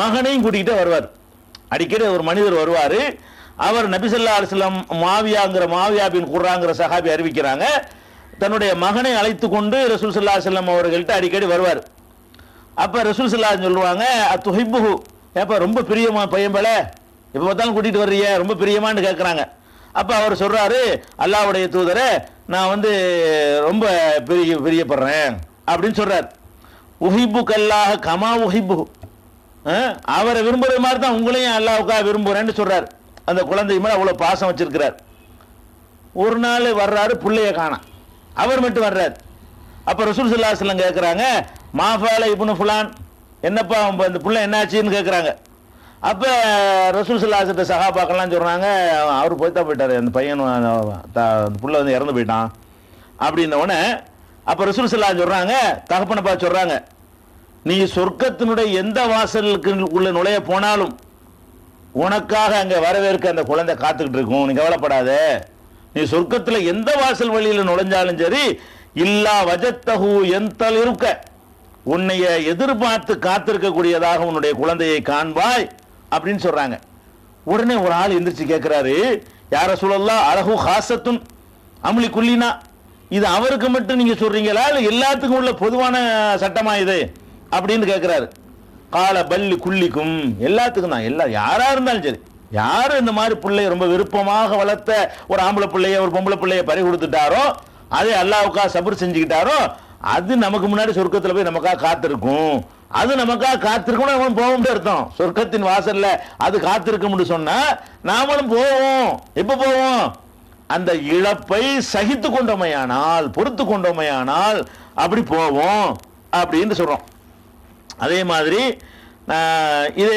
மகனையும் கூட்டிகிட்டே வருவார். அடிக்கடி ஒரு மனிதர் வருவார். அவர் நபி ஸல்லல்லாஹு அலைஹி வஸல்லம் மாவியா பின் குர்ராங்கிற சஹாபி அறிவிக்கிறாங்க, தன்னுடைய மகனை அழைத்து கொண்டு ரசூல் ஸல்லல்லாஹு அலைஹி வஸல்லம் அவர்கள்ட்ட அடிக்கடி வருவார். அப்ப ரசூல் ஸல்லல்லாஹு அலைஹி வஸல்லம் சொல்லுவாங்க, அத்துஹிப்புஹு, ஏப்பா ரொம்ப பிரியமா பையன் போல, எப்போ பார்த்தாலும் கூட்டிட்டு வர்றீங்க, ரொம்ப பிரியமான்னு கேட்குறாங்க. அப்போ அவர் சொல்றாரு, அல்லாஹ்வுடைய தூதரே, நான் ரொம்ப பிரியப்படுறேன் அப்படின்னு சொல்றார். உஹிப்பு கல்லாஹ் கமா உஹிப்பு, அவரை விரும்புறது மாதிரி தான் உங்களையும் அல்லாஹ்வுக்காக விரும்புறேன்னு சொல்றார். அந்த குழந்தை மேல அவ்வளவு பாசம் வச்சிருக்கிறார். ஒரு நாள் வர்றாரு, புள்ளைய காணோம், அவர் மட்டும் வர்றார். அப்ப ரசூல் ஸல்லல்லாஹு அலைஹி வஸல்லம் கேட்குறாங்க, மாஃபால இப்னு ஃபுலான், என்னப்பா இந்த புள்ள என்னாச்சுன்னு கேட்குறாங்க. அப்ப ரசூல் ஸல்லல்லாஹு அலைஹி வஸல்லம் சஹாபாக்கெல்லாம் சொல்றாங்க, அவர் போயிட்டாரு, அந்த பையன் அந்த புள்ள இறந்து போயிட்டான் அப்படின்ன உடனே அப்ப ரசூல் ஸல்லல்லாஹு அலைஹி வஸல்லம் சொல்றாங்க, தகப்பனப்பா சொல்றாங்க, நீ சொர்க்கத்தினுடைய எந்த வாசலுக்கு உள்ள நுழைய போனாலும் உனக்காக அங்க வரவேற்க அந்த குழந்தை காத்துக்கிட்டு இருக்கும், நீ கவலைப்படாத. நீ சொர்க்கத்துல எந்த வாசல் வழியில நுழைஞ்சாலும் சரி, இல்லா வஜத்தஹு எந்தல் இருக்க, உன்னைய எதிர்பார்த்து காத்திருக்கக்கூடியதாக உன்னுடைய குழந்தையை காண்பாய் அப்படின்னு சொல்றாங்க. உடனே ஒரு ஆள் எந்திரிச்சு கேட்கிறாரு, யார ரசூலல்லாஹ், அலஹு ஹாசத்துன் அம்லி குல்லினா, இது அவருக்கு மட்டும் நீங்க சொல்றீங்களா, இல்ல எல்லாத்துக்கும் உள்ள பொதுவான சட்டமா இது? அப்படின்னு கேட்கிறாரு. கால பல்லி குள்ளிக்கும், எல்லாத்துக்கும் தான், எல்லா யாரா இருந்தாலும் சரி, யாரு இந்த மாதிரி பிள்ளைய ரொம்ப விருப்பமாக வளர்த்த ஒரு ஆம்பளை பிள்ளைய ஒரு பொம்பளை பிள்ளைய பறி கொடுத்துட்டாரோ, அதே அல்லாஹ்வுக்காக சபர் செஞ்சுக்கிட்டாரோ, அது நமக்கு முன்னாடி சொர்க்கத்துல போய் நமக்காக காத்திருக்கும். அது நமக்காக காத்திருக்கணும், நம்ம போவோம்னு அர்த்தம். சொர்க்கத்தின் வாசல்ல அது காத்திருக்கும்னு சொன்னா நாமளும் போவோம். எப்ப போவோம்? அந்த இழப்பை சகித்து கொண்டோமையானால், பொறுத்து கொண்டோமையானால் அப்படி போவோம் அப்படின்னு சொல்றோம். அதே மாதிரி இதை